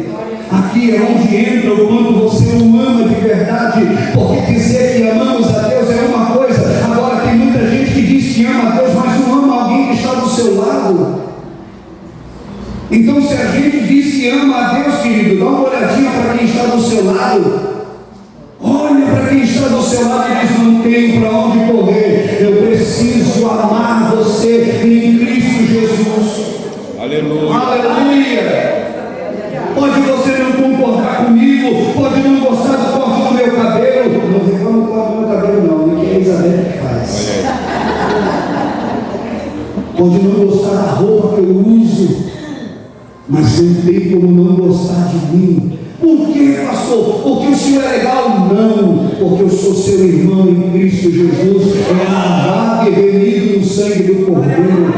Aqui é onde entra o quanto você o ama de verdade. Porque dizer que amamos a Deus é uma coisa. Agora tem muita gente que diz que ama a Deus, mas não ama alguém que está do seu lado. Então, se a gente diz que ama a Deus, querido, dá uma olhadinha para quem está do seu lado. Olha para quem está do seu lado e diz: não tenho para onde correr, eu preciso amar você em Cristo Jesus.
Aleluia.
Aleluia. Pode você não concordar comigo, pode não gostar do corte do meu cabelo. Não reclama do corte do meu cabelo, não, nem que a Isabel que faz. Pode não gostar da roupa que eu uso, mas não tem como não gostar de mim. Por que, pastor? Porque o senhor é legal? Não, porque eu sou seu irmão em Cristo Jesus, é lavado e remido no sangue do Cordeiro.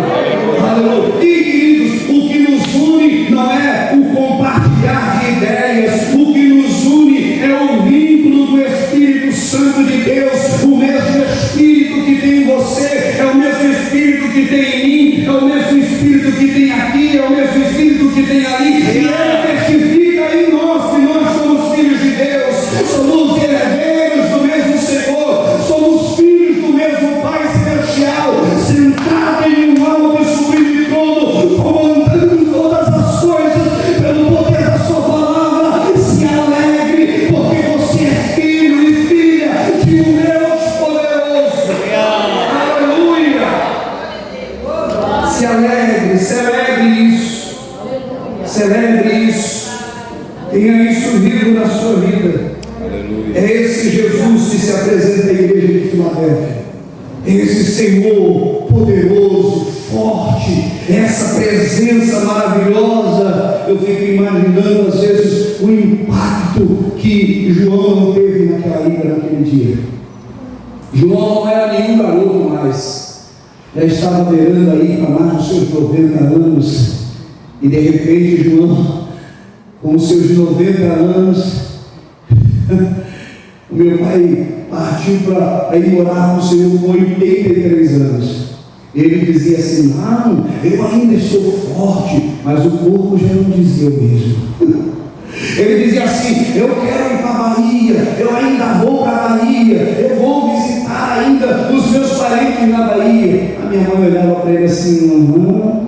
que tem em mim é o mesmo Espírito que tem aqui, é o mesmo Espírito que tem ali, e Ele testifica em nós que nós somos filhos de Deus, somos herdeiros do mesmo Senhor, somos filhos do mesmo Pai Celestial, sentado em um alto e sublime trono, comandando todas as coisas pelo poder da sua palavra. Se alegre, porque você é filho e filha de um Deus poderoso. Aleluia! Se alegre, celebre isso, celebre isso, tenha isso vivo na sua vida. É esse Jesus que se apresenta à igreja de Filadélfia, é esse Senhor poderoso, forte, essa presença maravilhosa. Eu fico imaginando às vezes o impacto que João não teve naquela ilha, naquele dia. João não era nenhum garoto mais, já estava beirando aí para mais dos seus 90 anos, e de repente João, com os seus 90 anos, o meu pai partiu para ir morar com o Senhor com 83 anos. Ele dizia assim: não, eu ainda estou forte, mas o corpo já não dizia o mesmo. Ele dizia assim: eu quero ir para a Bahia, eu ainda vou para a Bahia, eu vou visitar ainda os meus parentes na Bahia. A minha mãe olhava para ele assim: mamãe,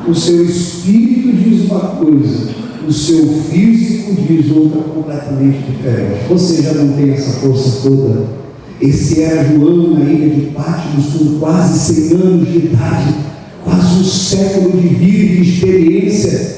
o seu espírito diz uma coisa, o seu físico diz outra completamente diferente. Você já não tem essa força toda. Esse era João na ilha de Patmos, com quase 100 anos de idade, quase um século de vida e de experiência.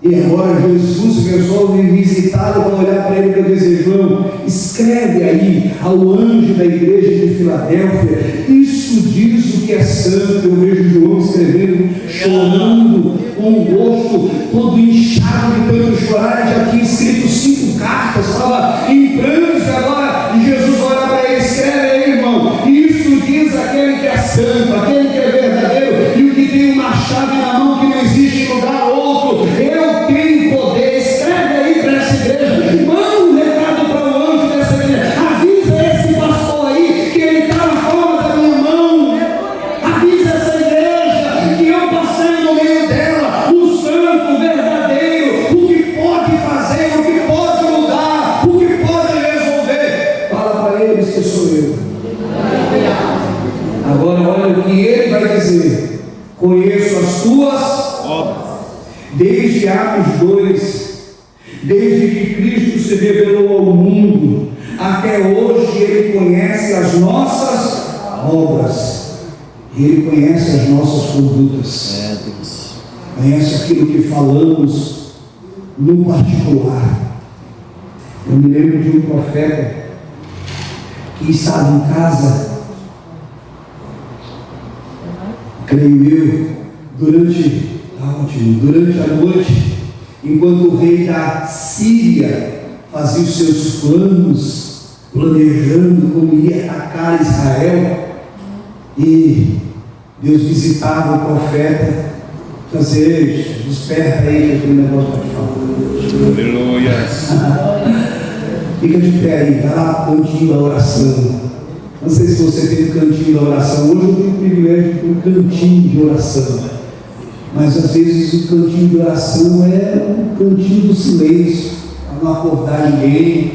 E agora Jesus resolve visitá-lo para olhar para ele e dizer: João, escreve aí ao anjo da igreja de Filadélfia, isso diz o que é santo. Eu vejo João escrevendo, chorando, com o rosto todo inchado de tanto chorar. Já tinha escrito 5 cartas, estava em prantos, e agora Jesus olha para ele: escreve aí, irmão, isso diz aquele que é santo, aquele que é verdadeiro, e o que tem uma chave na mão que não existe em lugar outro. Eu tenho poder. Escreve aí para essa igreja, manda um recado para o anjo dessa igreja, avisa esse pastor aí que ele está na palma da minha mão, avisa essa igreja que eu passei no meio dela, o santo, o verdadeiro, o que pode fazer, o que pode mudar, o que pode resolver. Fala para eles que sou eu. Agora olha o que ele vai dizer: conheço as tuas obras. Desde Atos 2, desde que Cristo se revelou ao mundo, até hoje Ele conhece as nossas obras, Ele conhece as nossas condutas, conhece aquilo que falamos no particular. Eu me lembro de um profeta que estava em casa, creio eu, durante a noite, enquanto o rei da Síria fazia os seus planos, planejando como ia atacar Israel, e Deus visitava o profeta, fazer: desperta aí que tem um negócio para te falar. Aleluia. Fica de pé aí, vai lá para o cantinho da oração. Não sei se você tem um cantinho da oração. Hoje eu tenho o privilégio de ter um cantinho de oração, mas às vezes o cantinho de oração é um cantinho do silêncio, para não acordar ninguém.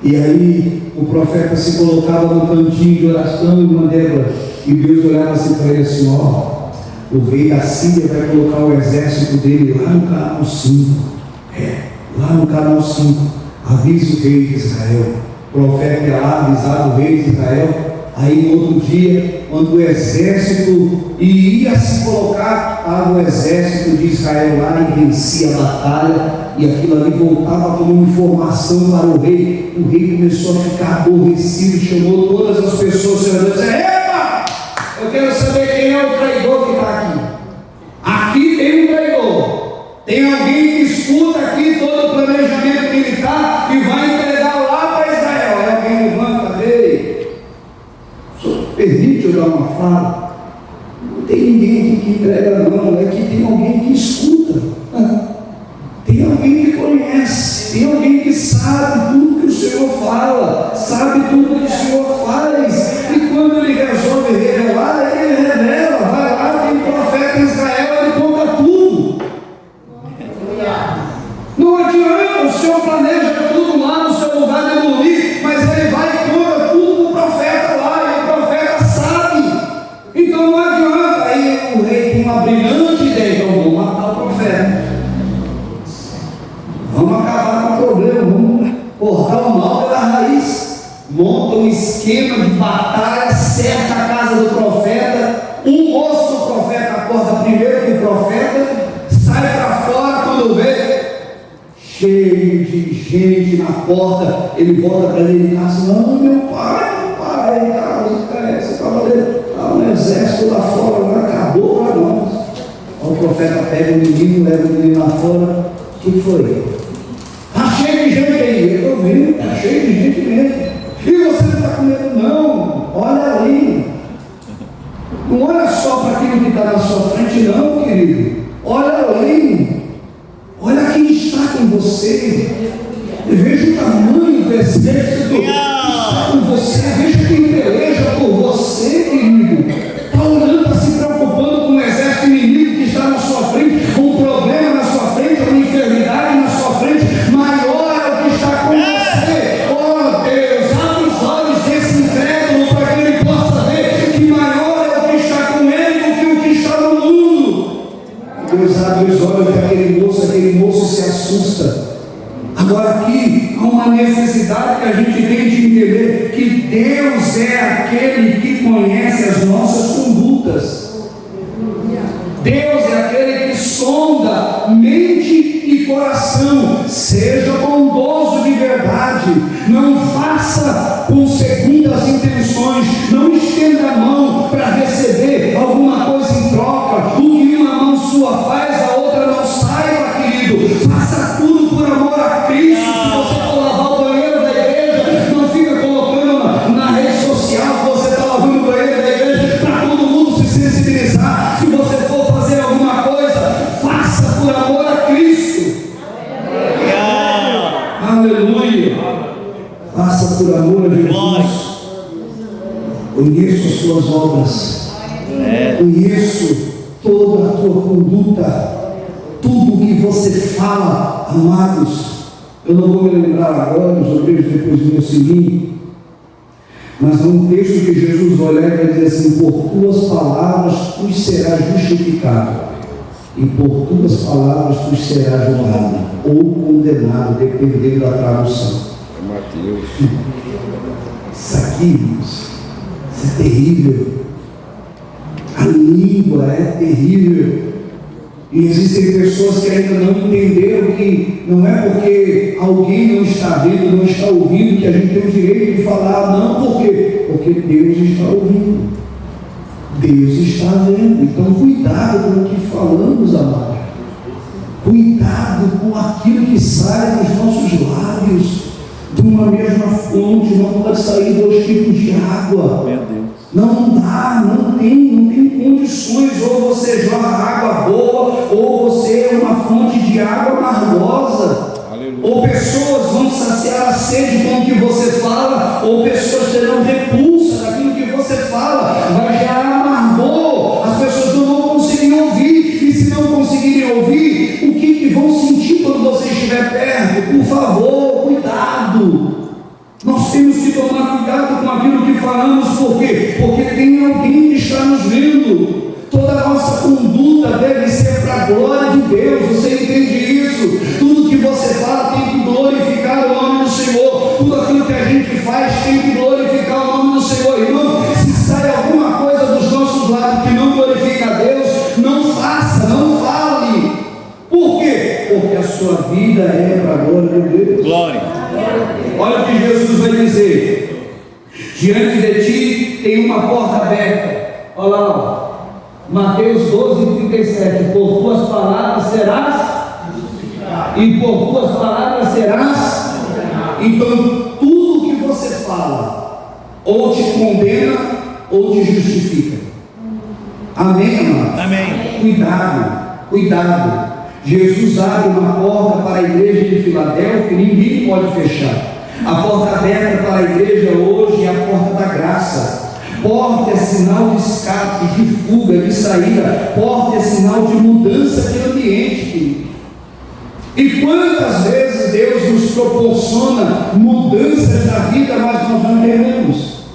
E aí o profeta se colocava no cantinho de oração, irmã Débora, e Deus olhava assim para ele assim: ó, o rei da Síria vai colocar o exército dele lá no canal 5. Lá no canal 5, avisa o rei de Israel. O profeta ia lá avisar o rei de Israel. Aí no outro dia, quando o exército ia se colocar, estava o exército de Israel lá e vencia a batalha, e aquilo ali voltava como informação para o rei. O rei começou a ficar aborrecido, chamou todas as pessoas e disse: epa, eu quero saber quem é o traidor que está aqui. Aqui tem um traidor. Tem alguém que escuta aqui todo o planejamento militar e vai entregar lá para Israel. Aí alguém levanta: rei, permite eu dar uma fala? Não tem ninguém que entrega não, é que tem alguém que escuta, tem alguém que conhece, tem alguém que sabe tudo que o Senhor fala, sabe tudo que o Senhor faz, e quando Ele resolve revelar, Ele revela. porta, ele volta para ele e fala assim: não, meu pai, Carlos, você estava no exército lá fora, não acabou para nós. O profeta pega o menino, leva o menino lá fora. O que foi? Está cheio de gente aí. Eu estou vendo, está cheio de gente mesmo. E você não está com medo, não. Olha ali. Não olha só para aquilo que está na sua frente, não, querido. Olha ali. Olha quem está com você. Veja o tamanho do exército que está com você. Veja quem peleja por você, querido. Está olhando, está se preocupando com o exército inimigo que está na sua frente, com um problema na sua frente, com uma enfermidade na sua frente. Maior é o que está com você. Oh Deus, abre os olhos desse incrédulo para que ele possa ver que maior é o que está com ele do que o que está no mundo. Deus abre os olhos daquele moço se assusta. Agora aqui há uma necessidade que a gente tem de entender que Deus é aquele que conhece as nossas condutas. Deus é aquele que sonda mente e coração. Seja bondoso de verdade. Não faça com segundas intenções. Não estenda a mão para receber alguma coisa em troca. O que uma mão sua faz, a outra não saiba, querido. Faça tudo por amor a Cristo. Se você for lavar o banheiro da igreja, não fica colocando na rede social que você está lavando o banheiro da igreja para todo mundo se sensibilizar. Se você for fazer alguma coisa, faça por amor a Cristo. Aleluia. Faça por amor a Jesus. Conheço as suas obras. Conheço toda a tua conduta. Tudo que você fala, amados. Eu não vou me lembrar agora, os obreiros depois do meu seguinte. Mas há um texto que Jesus vai olhar e vai dizer assim: por tuas palavras tu serás justificado, e por tuas palavras tu serás julgado ou condenado, dependendo da tradução.
Mateus.
Isso aqui, irmãos, isso é terrível. A língua é terrível. E existem pessoas que ainda não entenderam que não é porque alguém não está vendo, não está ouvindo, que a gente tem o direito de falar. Não, por quê? Porque Deus está ouvindo. Deus está vendo. Então cuidado com o que falamos, amado. Cuidado com aquilo que sai dos nossos lábios. De uma mesma fonte não pode sair 2 tipos de água.
Meu Deus.
Não dá, não tem condições. Ou você joga água boa, ou você é uma fonte de água amargosa.
Aleluia.
Ou pessoas vão saciar a sede com o que você fala, ou pessoas terão repulsa daquilo que você fala, vai gerar amargor. As pessoas não vão conseguir ouvir, e se não conseguirem ouvir, o que vão sentir quando você estiver perto? Por favor, cuidado. Nós temos que tomar cuidado com aquilo que falamos. Por quê? Porque tem alguém que está nos vendo. Toda a nossa conduta deve ser para a glória de Deus. Você entende isso? Tudo que você fala tem que glorificar o nome do Senhor. Tudo aquilo que a gente faz tem que glorificar o nome do Senhor. Irmão, se sai alguma coisa dos nossos lábios que não glorifica a Deus, não faça, não fale. Por quê? Porque a sua vida é para a glória de Deus.
Glória.
Olha o que Jesus vai dizer: diante de ti tem uma porta aberta. Olha lá, Mateus 12:37. Por tuas palavras serás, e por tuas palavras serás. Então tudo que você fala ou te condena ou te justifica. Amém, amado?
Amém.
Cuidado. Jesus abre uma porta para a igreja de Filadélfia e ninguém pode fechar. A porta aberta para a igreja hoje é a porta da graça. Porta é sinal de escape, de fuga, de saída. Porta é sinal de mudança de ambiente, querido. E quantas vezes Deus nos proporciona mudanças na vida, mas nós não queremos.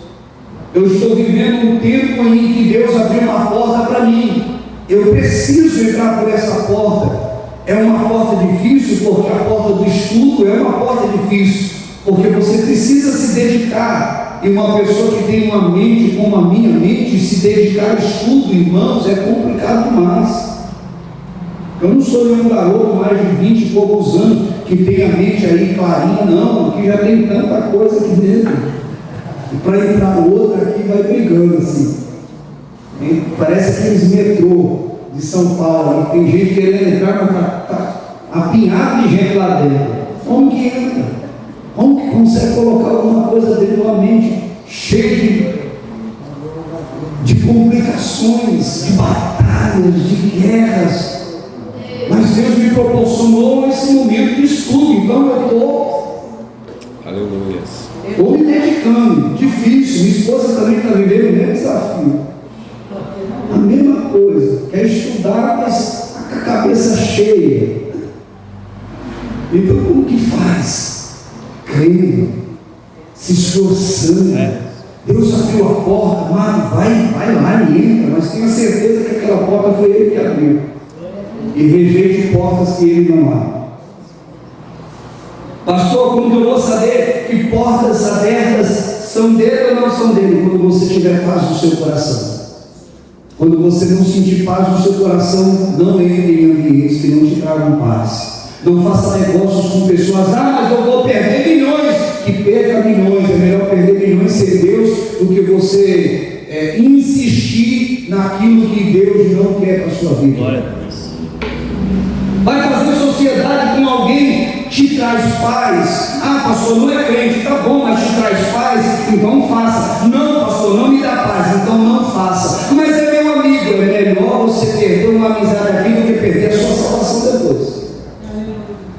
Eu estou vivendo um tempo em que Deus abriu uma porta para mim. Eu preciso entrar por essa porta. É uma porta difícil, porque a porta do estudo é uma porta difícil, porque você precisa se dedicar. E uma pessoa que tem uma mente como a minha mente, se dedicar ao estudo, irmãos, é complicado demais. Eu não sou nenhum garoto mais de 20 e poucos anos que que tem a mente aí clarinha, não, aqui já tem tanta coisa aqui dentro. E para entrar outra aqui vai brigando assim. Parece aqueles metrô de São Paulo, tem gente querendo entrar, mas tá apinhado de gente lá dentro. Como que entra? Como que consegue colocar alguma coisa dentro da mente cheia de complicações, de batalhas, de guerras? Mas Deus me proporcionou esse momento de estudo, então eu estou me dedicando. Difícil, minha esposa também está vivendo o mesmo desafio. A mesma coisa, quer estudar, mas com a cabeça cheia. Então como que faz? Crendo, se esforçando. Deus abriu a porta, amado, vai lá e entra, mas tenha certeza que aquela porta foi Ele que abriu. E rejeite portas que Ele não abre. Pastor, como que eu vou saber que portas abertas são dele ou não são dele? Quando você tiver paz no seu coração. Quando você não sentir paz no seu coração, não entre em ambientes que não te tragam paz. Não faça negócios com pessoas, mas eu vou perder milhões. Que perca milhões, é melhor perder milhões sem Deus do que você insistir naquilo que Deus não quer para a sua vida. Vai fazer sociedade com alguém que te traz paz. Pastor, não é crente, tá bom, mas te traz paz, então faça. Não, pastor, não me dá paz, então não faça. Mas é meu amigo, é melhor você perder uma amizade aqui do que perder a sua salvação depois.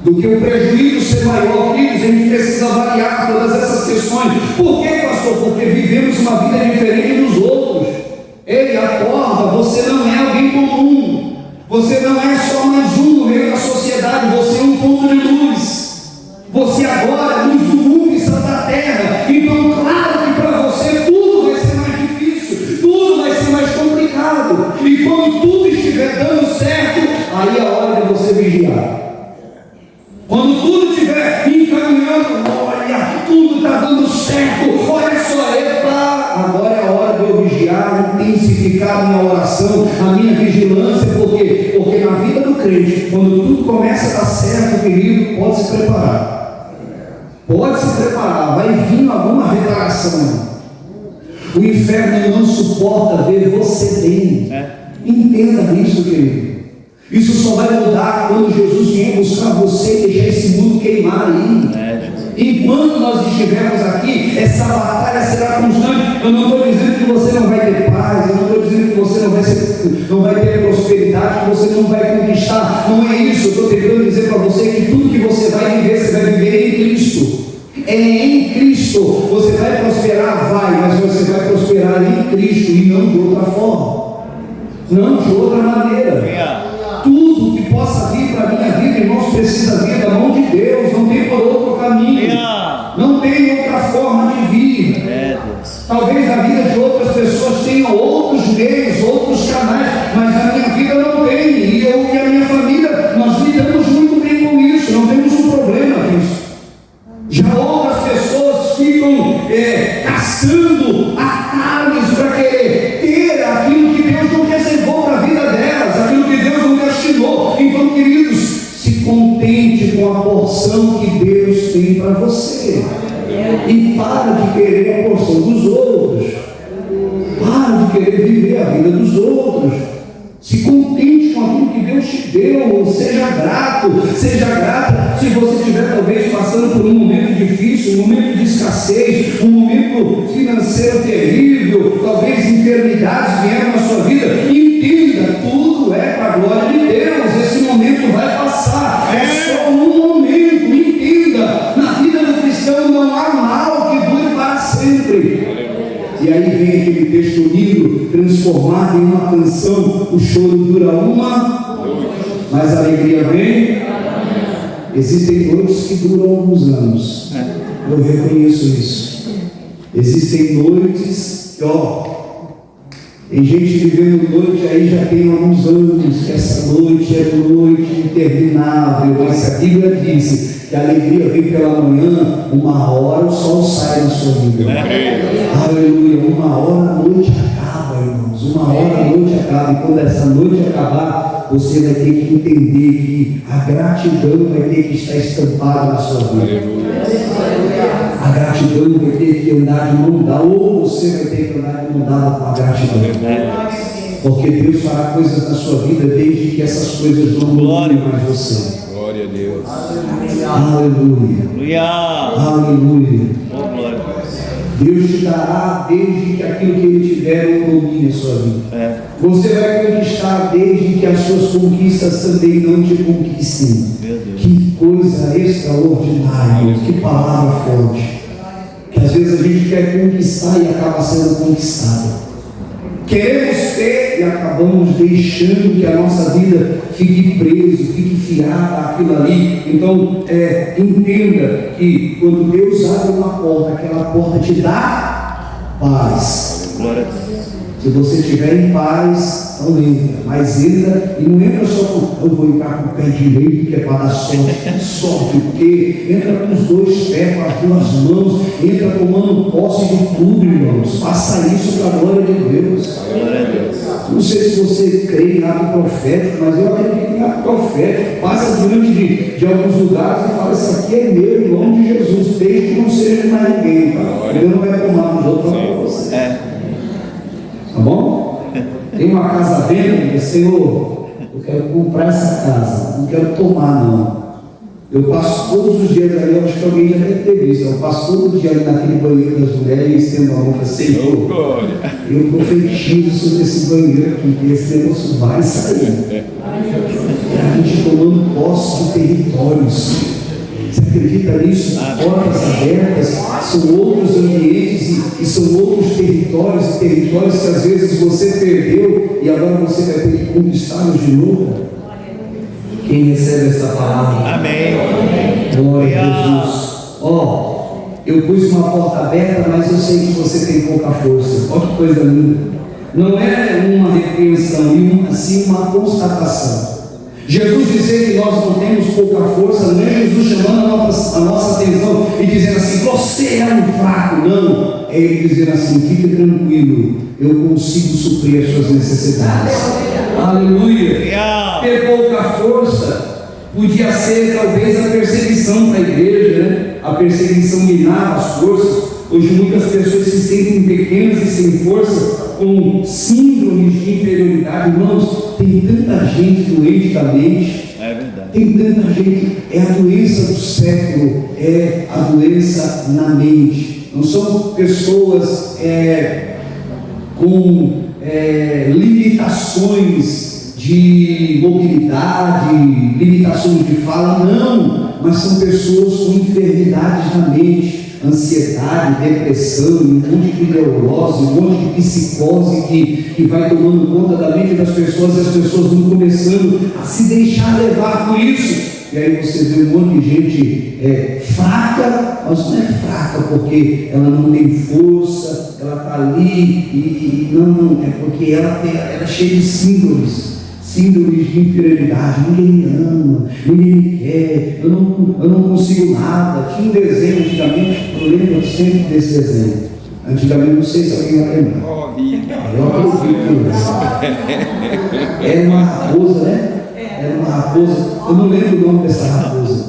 Do que o prejuízo ser maior, queridos, a gente precisa avaliar todas essas questões. Por que, pastor? Porque vivemos uma vida diferente dos outros. Ei, acorda, você não é alguém comum. Você não é só mais um no meio da sociedade, você é um ponto de luz. Você agora é luz do mundo e sal da terra. Então, claro que para você tudo vai ser mais difícil, tudo vai ser mais complicado. E quando tudo estiver dando certo, aí é a hora de você vigiar. Quando tudo estiver encaminhando, olha, tudo está dando certo, olha só, agora é a hora de eu vigiar, intensificar minha oração, a minha vigilância, porque na vida do crente, quando tudo começa a dar certo, querido, pode se preparar. Pode se preparar, vai vir alguma revelação. O inferno não suporta ver você bem. Entenda isso, querido. Isso só vai mudar quando Jesus vier buscar você e deixar esse mundo queimar aí. Enquanto nós estivermos aqui, essa batalha será constante. Eu não estou dizendo que você não vai ter paz, eu não estou dizendo que você não vai ter prosperidade, que você não vai conquistar. Não é isso. Eu estou tentando dizer para você que tudo que você vai viver em Cristo. É em Cristo. Você vai prosperar, mas você vai prosperar em Cristo e não de outra forma, não de outra maneira. Tudo que possa vir para a minha vida, irmãos, precisa vir da mão de Deus, não tem por outro caminho, não tem outra forma de vir. Talvez na vida de outras pessoas tenham outros meios, outros canais, mas na minha vida não tem, e eu e a minha família, nós lidamos muito bem com isso, não temos um problema com isso. Já outras pessoas ficam caçando atalhos para querer ter aquilo que Deus não reservou para a vida delas, aquilo que Deus não destinou. Então, queridos, se contente com a porção que Deus tem para você. E para de querer a porção dos outros. Para de querer viver a vida dos outros. Se contente com aquilo que Deus te deu. Seja grato, seja grata. Se você estiver talvez passando por um momento difícil, um momento de escassez, um momento financeiro terrível, talvez enfermidades vieram na sua vida, entenda, tudo é para a glória de Deus. Esse momento vai passar, é só um momento. Entenda, na vida do cristão não há mal que dure para sempre. E aí vem aquele texto lindo, transformado em uma canção. O choro dura uma, mas a alegria vem. Existem noites que duram alguns anos. Eu reconheço isso. Existem noites que, tem gente vivendo noite aí já tem alguns anos, que essa noite é noite interminável. Mas a Bíblia diz que a alegria vem pela manhã, uma hora o sol sai da sua vida. Aleluia, uma hora a noite acaba, irmãos. Uma hora a noite acaba. E quando essa noite acabar, você vai ter que entender que a gratidão vai ter que estar estampada na sua vida. A gratidão vai ter que andar de mão dada, ou você vai ter que andar de mão dada com a gratidão. Porque Deus fará coisas na sua vida desde que essas coisas não mudem mais você.
Glória a Deus.
Aleluia. Aleluia. Deus te dará desde que aquilo que Ele te der domine a sua vida. Você vai conquistar desde que as suas conquistas também não te conquistem. Que coisa extraordinária, que palavra forte. Que às vezes a gente quer conquistar e acaba sendo conquistado. Queremos ter e acabamos deixando que a nossa vida fique preso, fique fiada àquilo ali. Então, entenda que quando Deus abre uma porta, aquela porta te dá paz.
Glória a Deus.
Se você estiver em paz, não entra. Mas entra, e não entra só com, eu vou entrar com o pé direito, que é para dar sorte. Sorte o quê? Entra com os dois pés, com as duas mãos, entra tomando posse de tudo, irmãos. Faça isso para a glória de Deus.
Glória a Deus.
Não sei se você crê em ato profético, mas eu acredito em ato profético. Passa diante de alguns lugares e fala: isso aqui é meu, em nome de Jesus, desde que não seja de mais ninguém. Tá? Deus não vai tomar nos outros para você. Tá bom? Tem uma casa à venda, e Senhor, eu quero comprar essa casa, não quero tomar não. Eu passo todos os dias ali, eu acho que alguém já deve ter visto, eu passo todo dia ali naquele banheiro das mulheres e estendo a mão para Senhor, eu profetizo sobre esse banheiro aqui, que esse negócio vai sair. A gente tomando posse de territórios. Você acredita nisso? Portas abertas, são outros ambientes e são outros territórios que às vezes você perdeu e agora você vai ter que conquistá-los de novo. Quem recebe essa palavra?
Amém.
Glória a Jesus. Eu pus uma porta aberta, mas eu sei que você tem pouca força. Olha que coisa linda. Não é uma repreensão, e sim uma constatação. Jesus dizer que nós não temos pouca força, não é Jesus chamando a nossa atenção e dizendo assim: você é um fraco. Não, é Ele dizendo assim: fique tranquilo, eu consigo suprir as suas necessidades. Aleluia. Ter pouca força podia ser talvez a perseguição para a igreja, né? A perseguição minava as forças. Hoje muitas pessoas se sentem pequenas e sem força, com síndromes de inferioridade. Irmãos, tem tanta gente doente da mente.
É verdade.
Tem tanta gente. É a doença do século, é a doença na mente. Não são pessoas com limitações de mobilidade, limitações de fala, não, mas são pessoas com enfermidades na mente. Ansiedade, depressão, um monte de neurose, um monte de psicose que vai tomando conta da mente das pessoas, e as pessoas vão começando a se deixar levar por isso. E aí você vê um monte de gente fraca, mas não é fraca porque ela não tem força, ela está ali, e não, é porque ela é cheia de síndromes de inferioridade. Ninguém me ama, ninguém me quer, eu não consigo nada. Tinha um desenho antigamente, eu lembro sempre desse desenho. Antigamente, não sei se alguém vai lembrar. Eu acredito. Era uma raposa, né? Era uma raposa, eu não lembro o nome dessa raposa.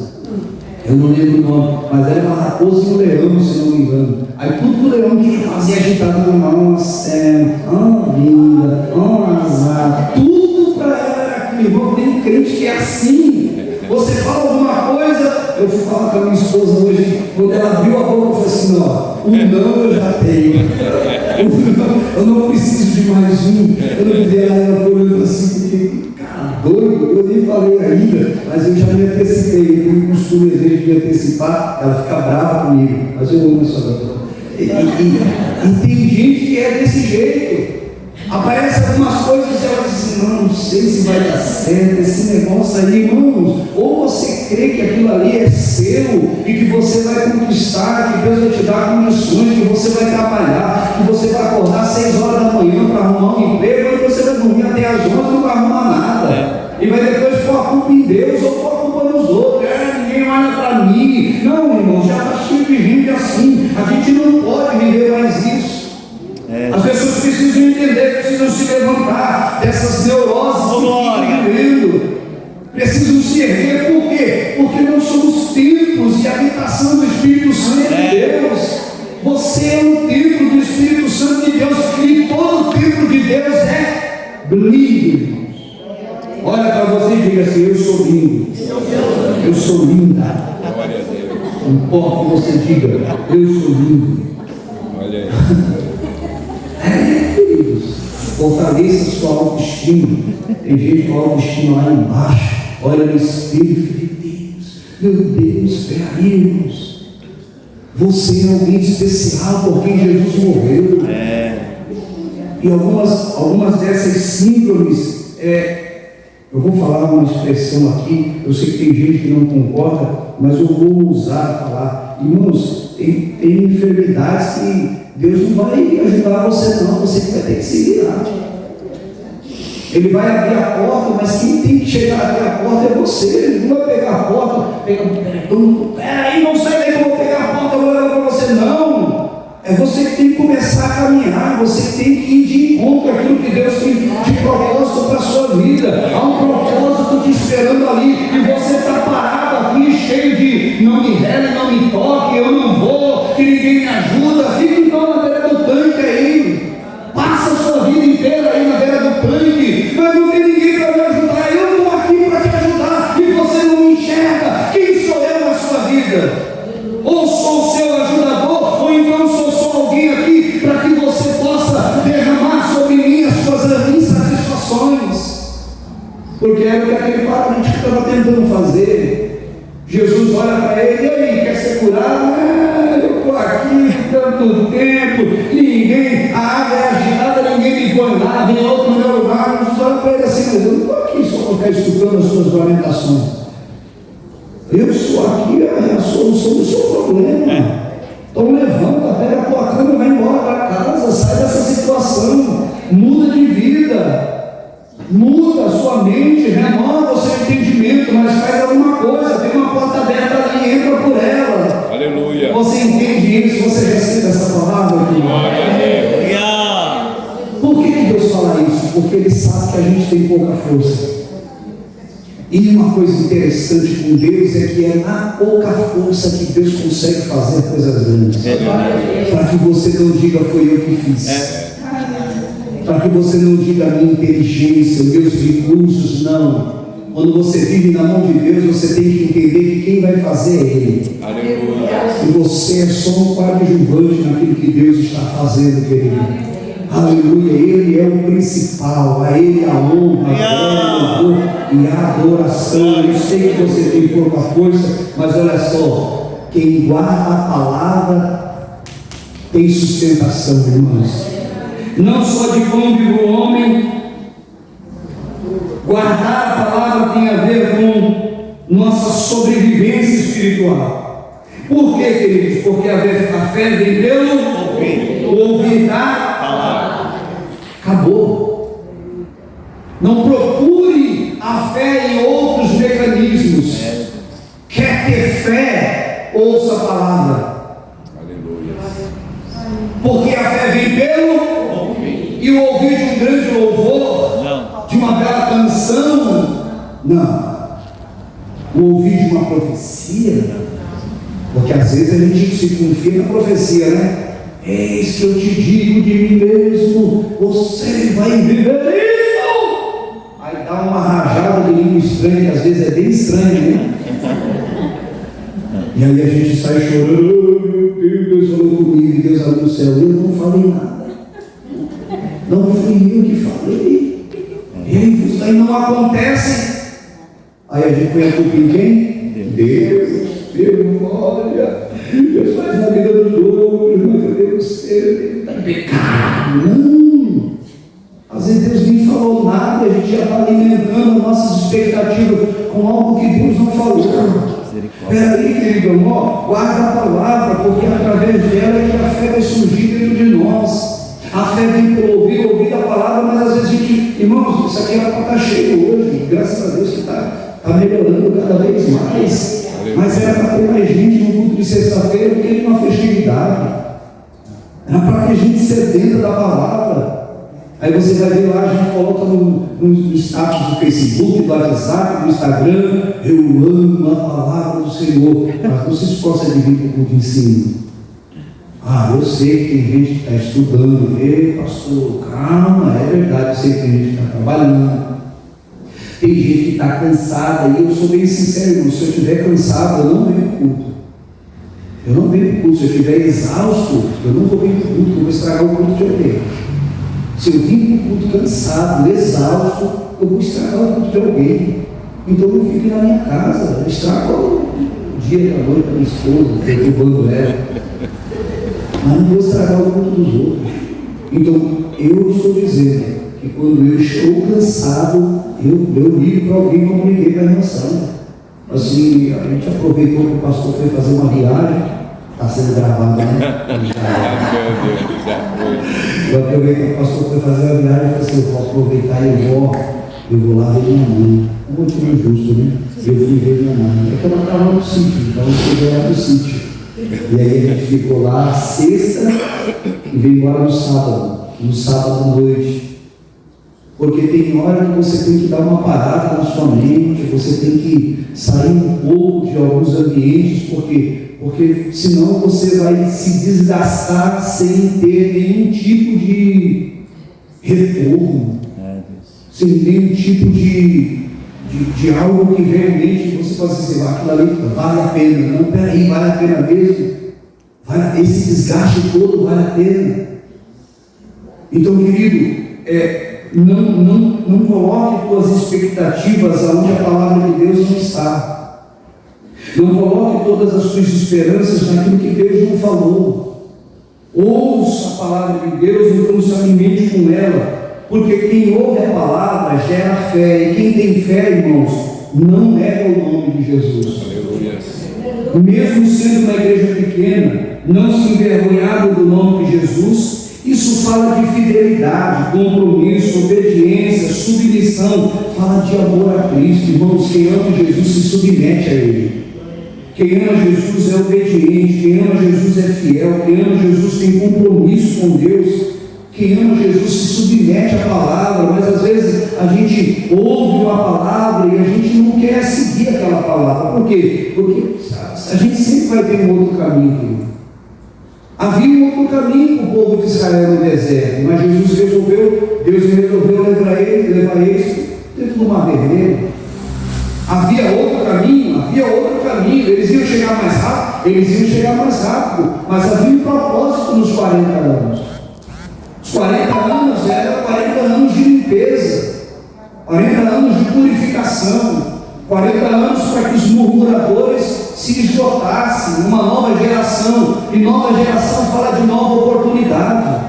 Eu não lembro o nome, mas era uma raposa e um leão, se não me engano. Aí tudo que o leão que fazia agitado no mal, vida, azar, tudo para ela era aquilo. Irmão, tem crente que é assim. Você fala alguma coisa, eu fui falar com a minha esposa hoje, quando ela abriu a boca, eu falei assim: ó, o não eu já tenho. Eu não preciso de mais um. Eu não queria ela falando assim, porque doido, eu nem falei ainda, mas eu já me antecipei. Eu tenho costume às vezes de me antecipar, ela fica brava comigo, mas eu amo essa doutora. E tem gente que é desse jeito. Aparece algumas coisas e ela diz assim: não sei se vai dar certo esse negócio aí. Irmãos, ou você crê que aquilo ali é seu e que você vai conquistar, que Deus vai te dar condições, que você vai trabalhar, que você vai acordar às 6 horas da manhã para arrumar um emprego, e você vai dormir até às 11 e não vai arrumar nada. E vai depois pôr a culpa em Deus ou pôr a culpa nos outros. Ninguém olha para mim. Não, irmão, já está cheio de gente assim. A gente não pode viver mais isso. As pessoas precisam entender, precisam se levantar dessas neuroses que estão vivendo. Precisam se erguer, por quê? Porque nós somos templos e habitação do Espírito Santo de Deus. Você é um templo do Espírito Santo de Deus, e todo templo de Deus é lindo. Olha para você e diga assim: eu sou lindo, eu sou linda. Não importa que você diga, eu sou lindo.
Olha aí.
Queridos, fortaleça sua autoestima. Tem gente com a autoestima lá embaixo. Olha no espelho, meu Deus, peraí, irmãos. Você é alguém especial por quem Jesus morreu. E algumas dessas síndromes, eu vou falar uma expressão aqui, eu sei que tem gente que não concorda, mas eu vou usar falar. Irmãos, tem enfermidades que Deus não vai ajudar você não, você vai ter que se virar. Ele vai abrir a porta, mas quem tem que chegar a abrir a porta é você. Ele não vai pegar a porta, peraí, não sei nem como pegar a porta agora para você, não. É você que tem que começar a caminhar, você tem que ir de encontro àquilo que Deus tem de propósito para a sua vida. Há um propósito te esperando ali, e você está parado aqui, cheio de não me rele, não me toque, eu não vou, que ninguém me ajuda. Fica então na beira do tanque aí, passa a sua vida inteira aí na beira do tanque, mas não tem ninguém para me ajudar. Eu estou aqui para te ajudar e você não me enxerga. Quem sou eu na sua vida? Ou sou o seu ajudador, ou então sou só alguém aqui para que você possa derramar sobre mim as suas insatisfações. Porque era o que aquele paralítico estava tentando fazer. Jesus olha para ele: e aí, quer ser curado? Eu estou aqui tanto tempo, ninguém, a água é agitada, ninguém me põe lá, vem outro no meu lugar. Não olha para ele assim: mas eu não estou aqui só para ficar escutando as suas lamentações. Eu sou aqui a solução do seu problema. Então levanta, pega a tua cama e vai embora para casa, sai dessa situação, muda de vida, muda a sua mente, renova o seu entendimento, mas faz alguma coisa, tem uma porta aberta ali, entra por ela. Aleluia. Você entende isso? Você recebe essa palavra aqui? Por que Deus fala isso? Porque Ele sabe que a gente tem pouca força. E uma coisa interessante com Deus é que é na pouca força que Deus consegue fazer coisas grandes. Para que você não diga: foi eu que fiz. Para que você não diga: a minha inteligência, os meus recursos. Não. Quando você vive na mão de Deus, você tem que entender que quem vai fazer é Ele. Aleluia. E você é só um coadjuvante naquilo que Deus está fazendo, querido. Aleluia, Ele é o principal, a Ele a honra, a glória e a adoração. Eu sei que você tem pouca força, mas olha só, quem guarda a palavra tem sustentação, irmãos. Não só de pão vive o homem, guardar a palavra tem a ver com nossa sobrevivência espiritual. Por quê, queridos? Porque a fé vem pelo ouvir da palavra. Acabou. Não procure a fé em outros mecanismos. Quer ter fé? Ouça a palavra. Aleluia. Porque a fé vem pelo ouvir. E o ouvir de um grande louvor, não. De uma bela canção, não. O ouvir de uma profecia, porque às vezes a gente se confia na profecia, né? Eis que eu te digo de mim mesmo, você vai viver isso. Aí dá uma rajada de língua estranha, que às vezes é bem estranha, né? E aí a gente sai chorando: meu Deus, Deus falou comigo, Deus abriu o céu. Eu não falei nada, não fui eu que falei. E aí não acontece. Aí a gente põe a culpa em quem? Deus, olha, Deus faz na vida dos outros, mas eu devo ser, está em pecado. Não, às vezes Deus nem falou nada, a gente já está alimentando nossas expectativas com algo que Deus não falou. Peraí, querido irmão, guarda a palavra, porque através dela é que a fé vai surgir dentro de nós. A fé vem por ouvir a palavra, mas às vezes a gente, irmãos, isso aqui era para estar cheio hoje, graças a Deus que está melhorando cada vez mais. Mas era para ter mais gente no culto de sexta-feira do que numa festividade. Era para ter gente sedenta da palavra. Aí você vai ver lá, a gente coloca no status do Facebook, do WhatsApp, do Instagram: eu amo a palavra do Senhor. Mas vocês possam vir para o culto de ensino. Eu sei que tem gente que está estudando. Ei, pastor, calma, é verdade, eu sei que tem gente que está trabalhando. Tem gente que está cansada, e eu sou bem sincero, irmão, se eu estiver cansado, eu não venho para o culto. Eu não venho para o culto. Se eu estiver exausto, eu não vou vir para o culto, eu vou estragar o culto de alguém. Se eu vim para o culto cansado, exausto, eu vou estragar o culto de alguém. Então eu fico na minha casa, eu estrago o dia da noite da minha esposa, perturbando ela. Mas não vou estragar o culto dos outros. Então eu estou dizendo que quando eu estou cansado, eu ligo para alguém como liguei para a irmã Sandra. Assim, a gente aproveitou que o pastor foi fazer uma viagem. Está sendo gravado, né? Eu aproveitei que o pastor foi fazer a viagem e falei assim: eu vou aproveitar e eu vou lá ver minha mãe. Um motivo justo, né? Eu fui ver minha mãe. É que ela estava no sítio, então eu fui lá no sítio. E aí a gente ficou lá sexta e veio embora no sábado à noite. Porque tem hora que você tem que dar uma parada na sua mente, você tem que sair um pouco de alguns ambientes, porque senão você vai se desgastar sem ter nenhum tipo de retorno, sem nenhum tipo de algo que realmente você possa dizer: aquilo ali vale a pena. Não, peraí, vale a pena mesmo? Esse desgaste todo vale a pena? Então, querido, não coloque suas expectativas aonde a palavra de Deus não está. Não coloque todas as suas esperanças naquilo que Deus não falou. Ouça a palavra de Deus e então se alimente com ela, porque quem ouve a palavra gera fé, e quem tem fé, irmãos, não nega o nome de Jesus. Aleluia. Mesmo sendo uma igreja pequena, não se envergonhar do nome de Jesus. Isso fala de fidelidade, compromisso, obediência, submissão, fala de amor a Cristo. Irmãos, quem ama Jesus se submete a Ele. Quem ama Jesus é obediente, quem ama Jesus é fiel, quem ama Jesus tem compromisso com Deus. Quem ama Jesus se submete à palavra, mas às vezes a gente ouve uma palavra e a gente não quer seguir aquela palavra. Por quê? Porque a gente sempre vai ter um outro caminho. Havia um outro caminho para o povo de Israel no deserto, mas Deus resolveu levar eles dentro do Mar Vermelho. Havia outro caminho, eles iam chegar mais rápido, mas havia um propósito nos 40 anos. Os 40 anos eram 40 anos de limpeza, 40 anos de purificação, 40 anos para que os murmuradores se esgotassem, uma nova geração, e nova geração fala de nova oportunidade,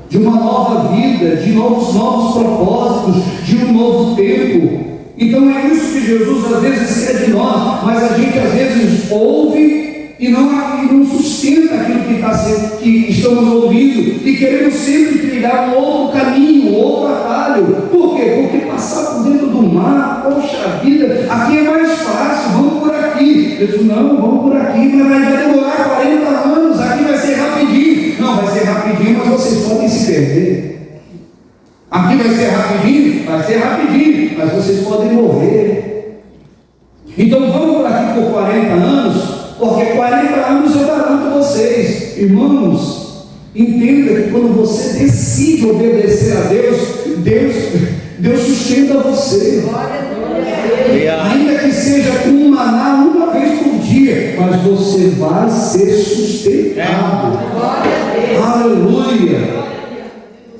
de uma nova vida, de novos propósitos, de um novo tempo. Então é isso que Jesus às vezes quer de nós, mas a gente às vezes ouve e não sustenta aquilo que estamos ouvindo, e queremos sempre trilhar um outro caminho, um outro atalho. Por quê? Porque passar por dentro do mar, poxa vida, aqui é mais fácil, vamos por aqui. Eu disse: não, vamos por aqui, mas vai demorar 40 anos, aqui vai ser rapidinho. Não, vai ser rapidinho, mas vocês podem se perder. Aqui vai ser rapidinho, mas vocês podem morrer. Então vamos por aqui por 40 anos, porque 40 anos eu garanto vocês, irmãos, entenda que quando você decide obedecer a Deus sustenta você. Ainda que seja com um maná uma vez por dia, mas você vai ser sustentado. Aleluia!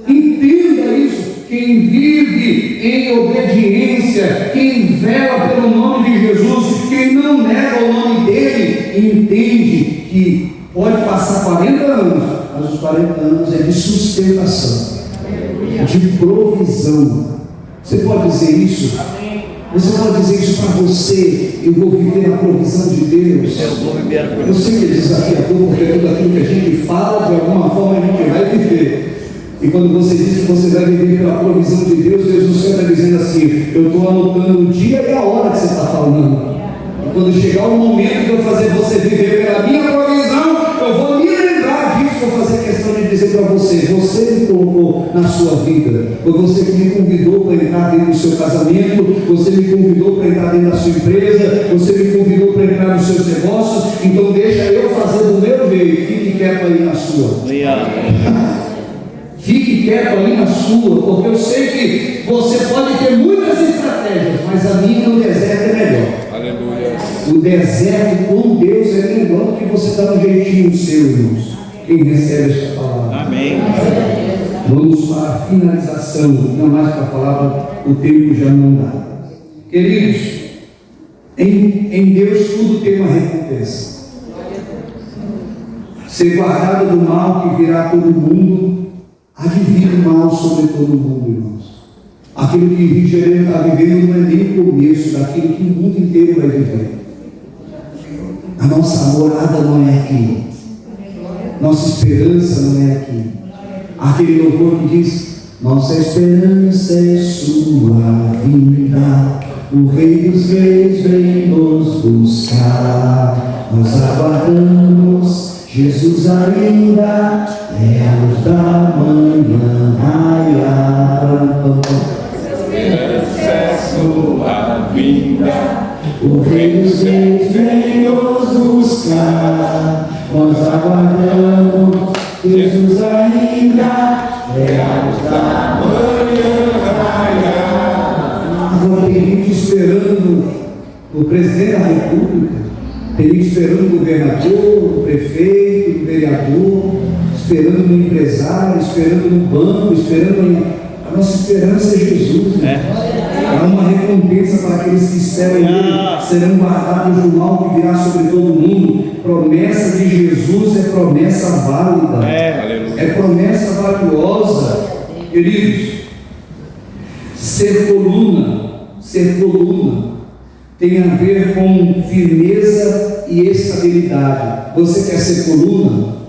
Entenda isso. Quem vive em obediência, quem vela pelo nome de Jesus, quem não nega o nome dele, entende que pode passar 40 anos, mas os 40 anos é de sustentação, de provisão. Você pode dizer isso? Você pode dizer isso para você: eu vou viver a provisão de Deus. Eu sei que é desafiador, porque tudo aquilo que a gente fala, de alguma forma a gente vai viver. E quando você diz que você vai viver pela provisão de Deus, Deus no céu está dizendo assim: eu estou anotando o dia e a hora que você está falando. E quando chegar o momento de eu fazer você viver pela minha provisão, eu vou me lembrar disso. Vou fazer questão de dizer para você. Você me colocou na sua vida. Foi você que me convidou para entrar dentro do seu casamento. Você me convidou para entrar dentro da sua empresa. Você me convidou para entrar nos seus negócios. Então deixa eu fazer do meu jeito. Fique quieto aí na sua. Fique quieto aí na sua, porque eu sei que você pode ter muitas estratégias, mas a minha no deserto é melhor.
Aleluia.
O deserto com Deus é melhor do que você dar um jeitinho seu, irmãos. Quem recebe esta palavra?
Amém.
Vamos para a finalização, não mais para a palavra, o tempo já não dá. Queridos, em Deus tudo tem uma recompensa. Ser guardado do mal que virá todo mundo. Há de vir o mal sobre todo mundo, irmãos. Aquilo que o Rio de Janeiro está vivendo não é nem o começo daquilo que o mundo inteiro vai viver. A nossa morada não é aqui. Nossa esperança não é aqui. Aquele louvor que diz: nossa esperança é sua vinda. O Rei dos Reis vem nos buscar. Nós aguardamos Jesus ainda, é a luz da manhã raiar.
Esperança é sua vinda.
O Rei dos Reis vem nos buscar. Nós aguardamos Jesus ainda, é a luz da manhã raiar. Agora tem gente esperando o presidente da República. Tem gente esperando o governador, o prefeito, o vereador, esperando o empresário, esperando no banco, esperando. A nossa esperança é Jesus. Há uma recompensa para aqueles que esperam Ele, serão guardados do mal que virá sobre todo mundo. Promessa de Jesus é promessa válida, é promessa valiosa. Queridos, ser coluna tem a ver com firmeza e estabilidade. Você quer ser coluna?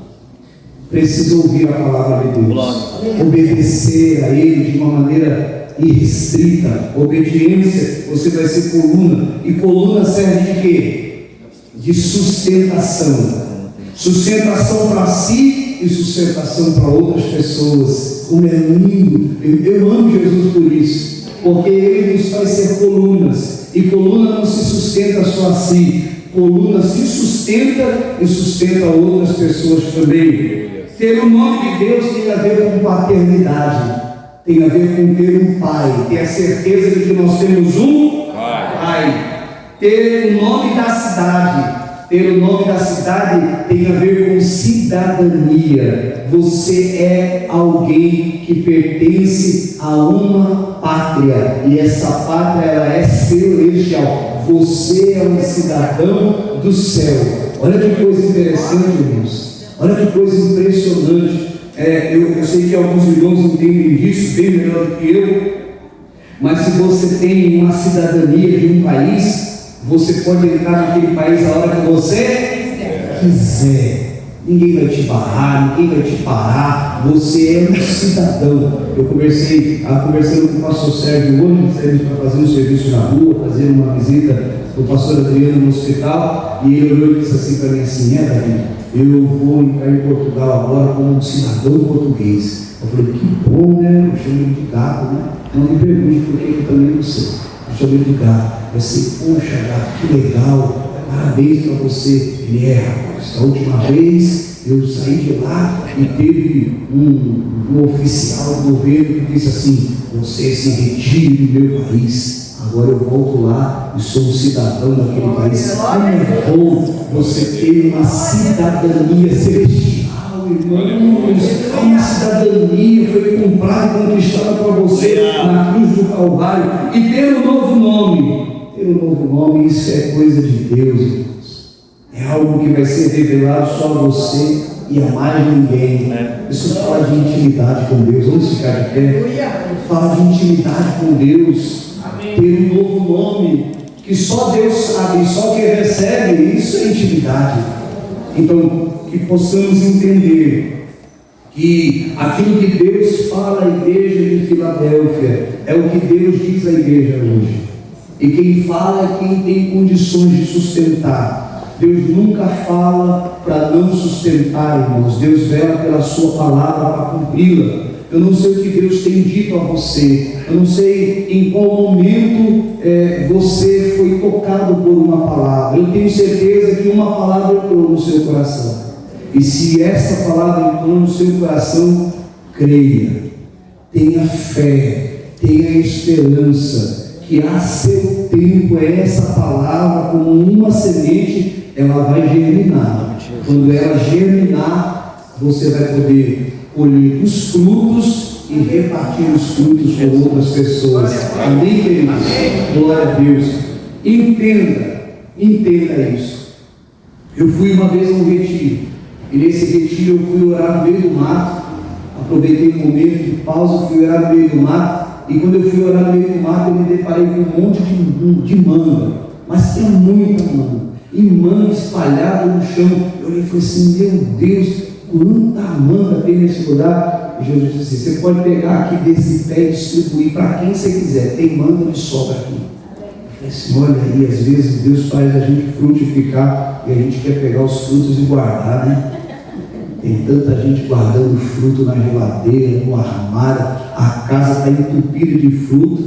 Precisa ouvir a palavra de Deus, obedecer a Ele de uma maneira irrestrita. Obediência, você vai ser coluna. E coluna serve de quê? De sustentação. Sustentação para si e sustentação para outras pessoas. Como é lindo! Eu amo Jesus por isso, porque Ele nos faz ser colunas. E coluna não se sustenta só a si, coluna se sustenta e sustenta outras pessoas também. Ter o nome de Deus tem a ver com paternidade, tem a ver com ter um pai, ter a certeza de que nós temos um pai. Ter o nome da cidade tem a ver com cidadania. Você é alguém que pertence a uma pátria, e essa pátria ela é celestial. Você é um cidadão do céu. Olha que coisa interessante, irmãos. Olha que coisa impressionante. Eu sei que alguns irmãos entendem disso bem melhor do que eu, mas se você tem uma cidadania de um país, você pode entrar naquele país a hora que você quiser. Ninguém vai te barrar, ninguém vai te parar. Você é um cidadão. Eu conversando com o pastor Sérgio hoje, saímos para fazer um serviço na rua, fazer uma visita do pastor Adriano no hospital, e ele olhou e disse assim para mim assim: Davi, eu vou entrar em Portugal agora como um cidadão português. Eu falei: que bom, né? Eu chamo ele de gato, né? Não me pergunte por que eu também não sei. Eu chamo ele de gato. Eu sei: poxa, gato, que legal, parabéns para você. Ele rapaz, a última vez eu saí de lá e teve um oficial do governo que disse assim: você se retire do meu país. Agora eu volto lá e sou um cidadão daquele país. Como é bom você ter uma cidadania celestial, irmãos. Uma cidadania foi comprada e conquistada para você na cruz do Calvário. E ter um novo nome, isso é coisa de Deus, irmãos. É algo que vai ser revelado só a você e a mais ninguém. Isso fala de intimidade com Deus. Vamos ficar de pé. Fala de intimidade com Deus. Ter um novo nome que só Deus sabe, só quem recebe, isso é intimidade. Então, que possamos entender que aquilo que Deus fala à igreja de Filadélfia é o que Deus diz à igreja hoje. E quem fala é quem tem condições de sustentar. Deus nunca fala para não sustentar, irmãos. Deus vela pela sua palavra para cumpri-la. Eu não sei o que Deus tem dito a você. Eu não sei em qual momento você foi tocado por uma palavra. Eu tenho certeza que uma palavra entrou no seu coração. E se essa palavra entrou no seu coração, creia, tenha fé, tenha esperança, que a seu tempo essa palavra, como uma semente, ela vai germinar. Quando ela germinar, você vai poder colher os frutos e repartir os frutos com outras pessoas. Amém, queridos? Glória a Deus. Entenda isso. Eu fui uma vez a um retiro, e nesse retiro eu fui orar no meio do mato. Aproveitei um momento de pausa, fui orar no meio do mato. E quando eu fui orar no meio do mato, eu me deparei com um monte de manga, mas tinha muita manga, e manga espalhada no chão. Eu olhei e falei assim: meu Deus, quanta manga tem nesse lugar. E Jesus disse assim: você pode pegar aqui desse pé e distribuir para quem você quiser, tem manga de sobra aqui. Eu falei assim: olha aí, às vezes Deus faz a gente frutificar e a gente quer pegar os frutos e guardar, né? Tem tanta gente guardando fruto na geladeira, no armário, a casa está entupida de fruto.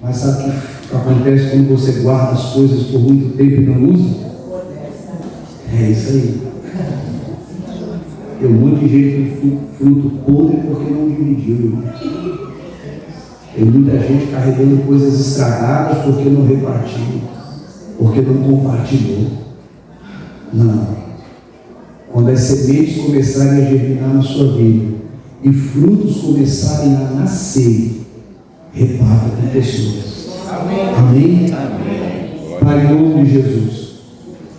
Mas sabe o que acontece quando você guarda as coisas por muito tempo e não usa? É isso aí. Tem um monte de gente com fruto podre porque não dividiu. Tem muita gente carregando coisas estragadas porque não repartiu, porque não compartilhou. Não. Quando as sementes começarem a germinar na sua vida e frutos começarem a nascer, reparta com pessoas. Amém? Amém? Pai, em nome de Jesus,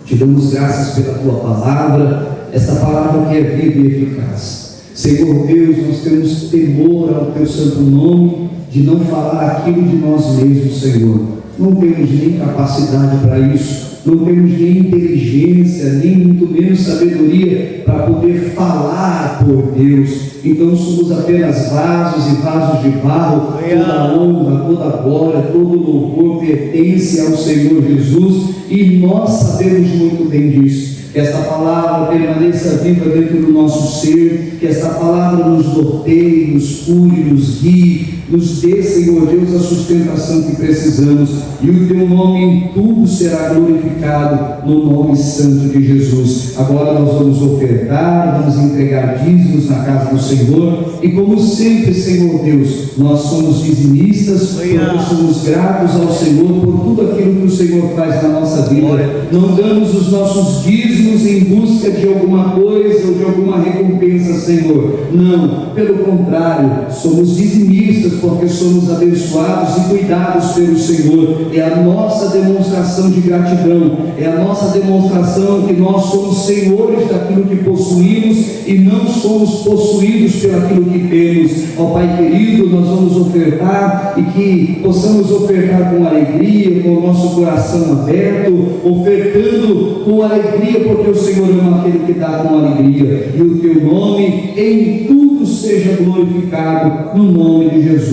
te damos graças pela tua palavra, essa palavra que é viva e eficaz. Senhor Deus, nós temos temor ao teu santo nome de não falar aquilo de nós mesmos, Senhor. Não temos nem capacidade para isso. Não temos nem inteligência, nem muito menos sabedoria para poder falar por Deus. Então somos apenas vasos e vasos de barro. Toda honra, toda glória, todo louvor pertence ao Senhor Jesus, e nós sabemos muito bem disso. Que esta palavra permaneça viva dentro do nosso ser, que esta palavra nos norteie, nos cure, nos guie, nos dê, Senhor Deus, a sustentação que precisamos, e o teu nome em tudo será glorificado, no nome santo de Jesus. Agora nós vamos ofertar, vamos entregar dízimos na casa do Senhor, e como sempre, Senhor Deus, nós somos dizimistas, porque somos gratos ao Senhor por tudo aquilo que o Senhor faz na nossa vida. Não damos os nossos dízimos em busca de alguma coisa ou de alguma recompensa, Senhor. Não, pelo contrário, somos dizimistas porque somos abençoados e cuidados pelo Senhor. É a nossa demonstração de gratidão, é a nossa demonstração que nós somos senhores daquilo que possuímos e não somos possuídos pelo aquilo que temos. Ó Pai querido, nós vamos ofertar, e que possamos ofertar com alegria, com o nosso coração aberto, ofertando com alegria, porque o Senhor ama aquele que dá com alegria, e o teu nome em tudo seja glorificado, no nome de Jesus.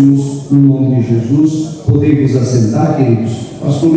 No nome de Jesus, podemos assentar, queridos. Pastor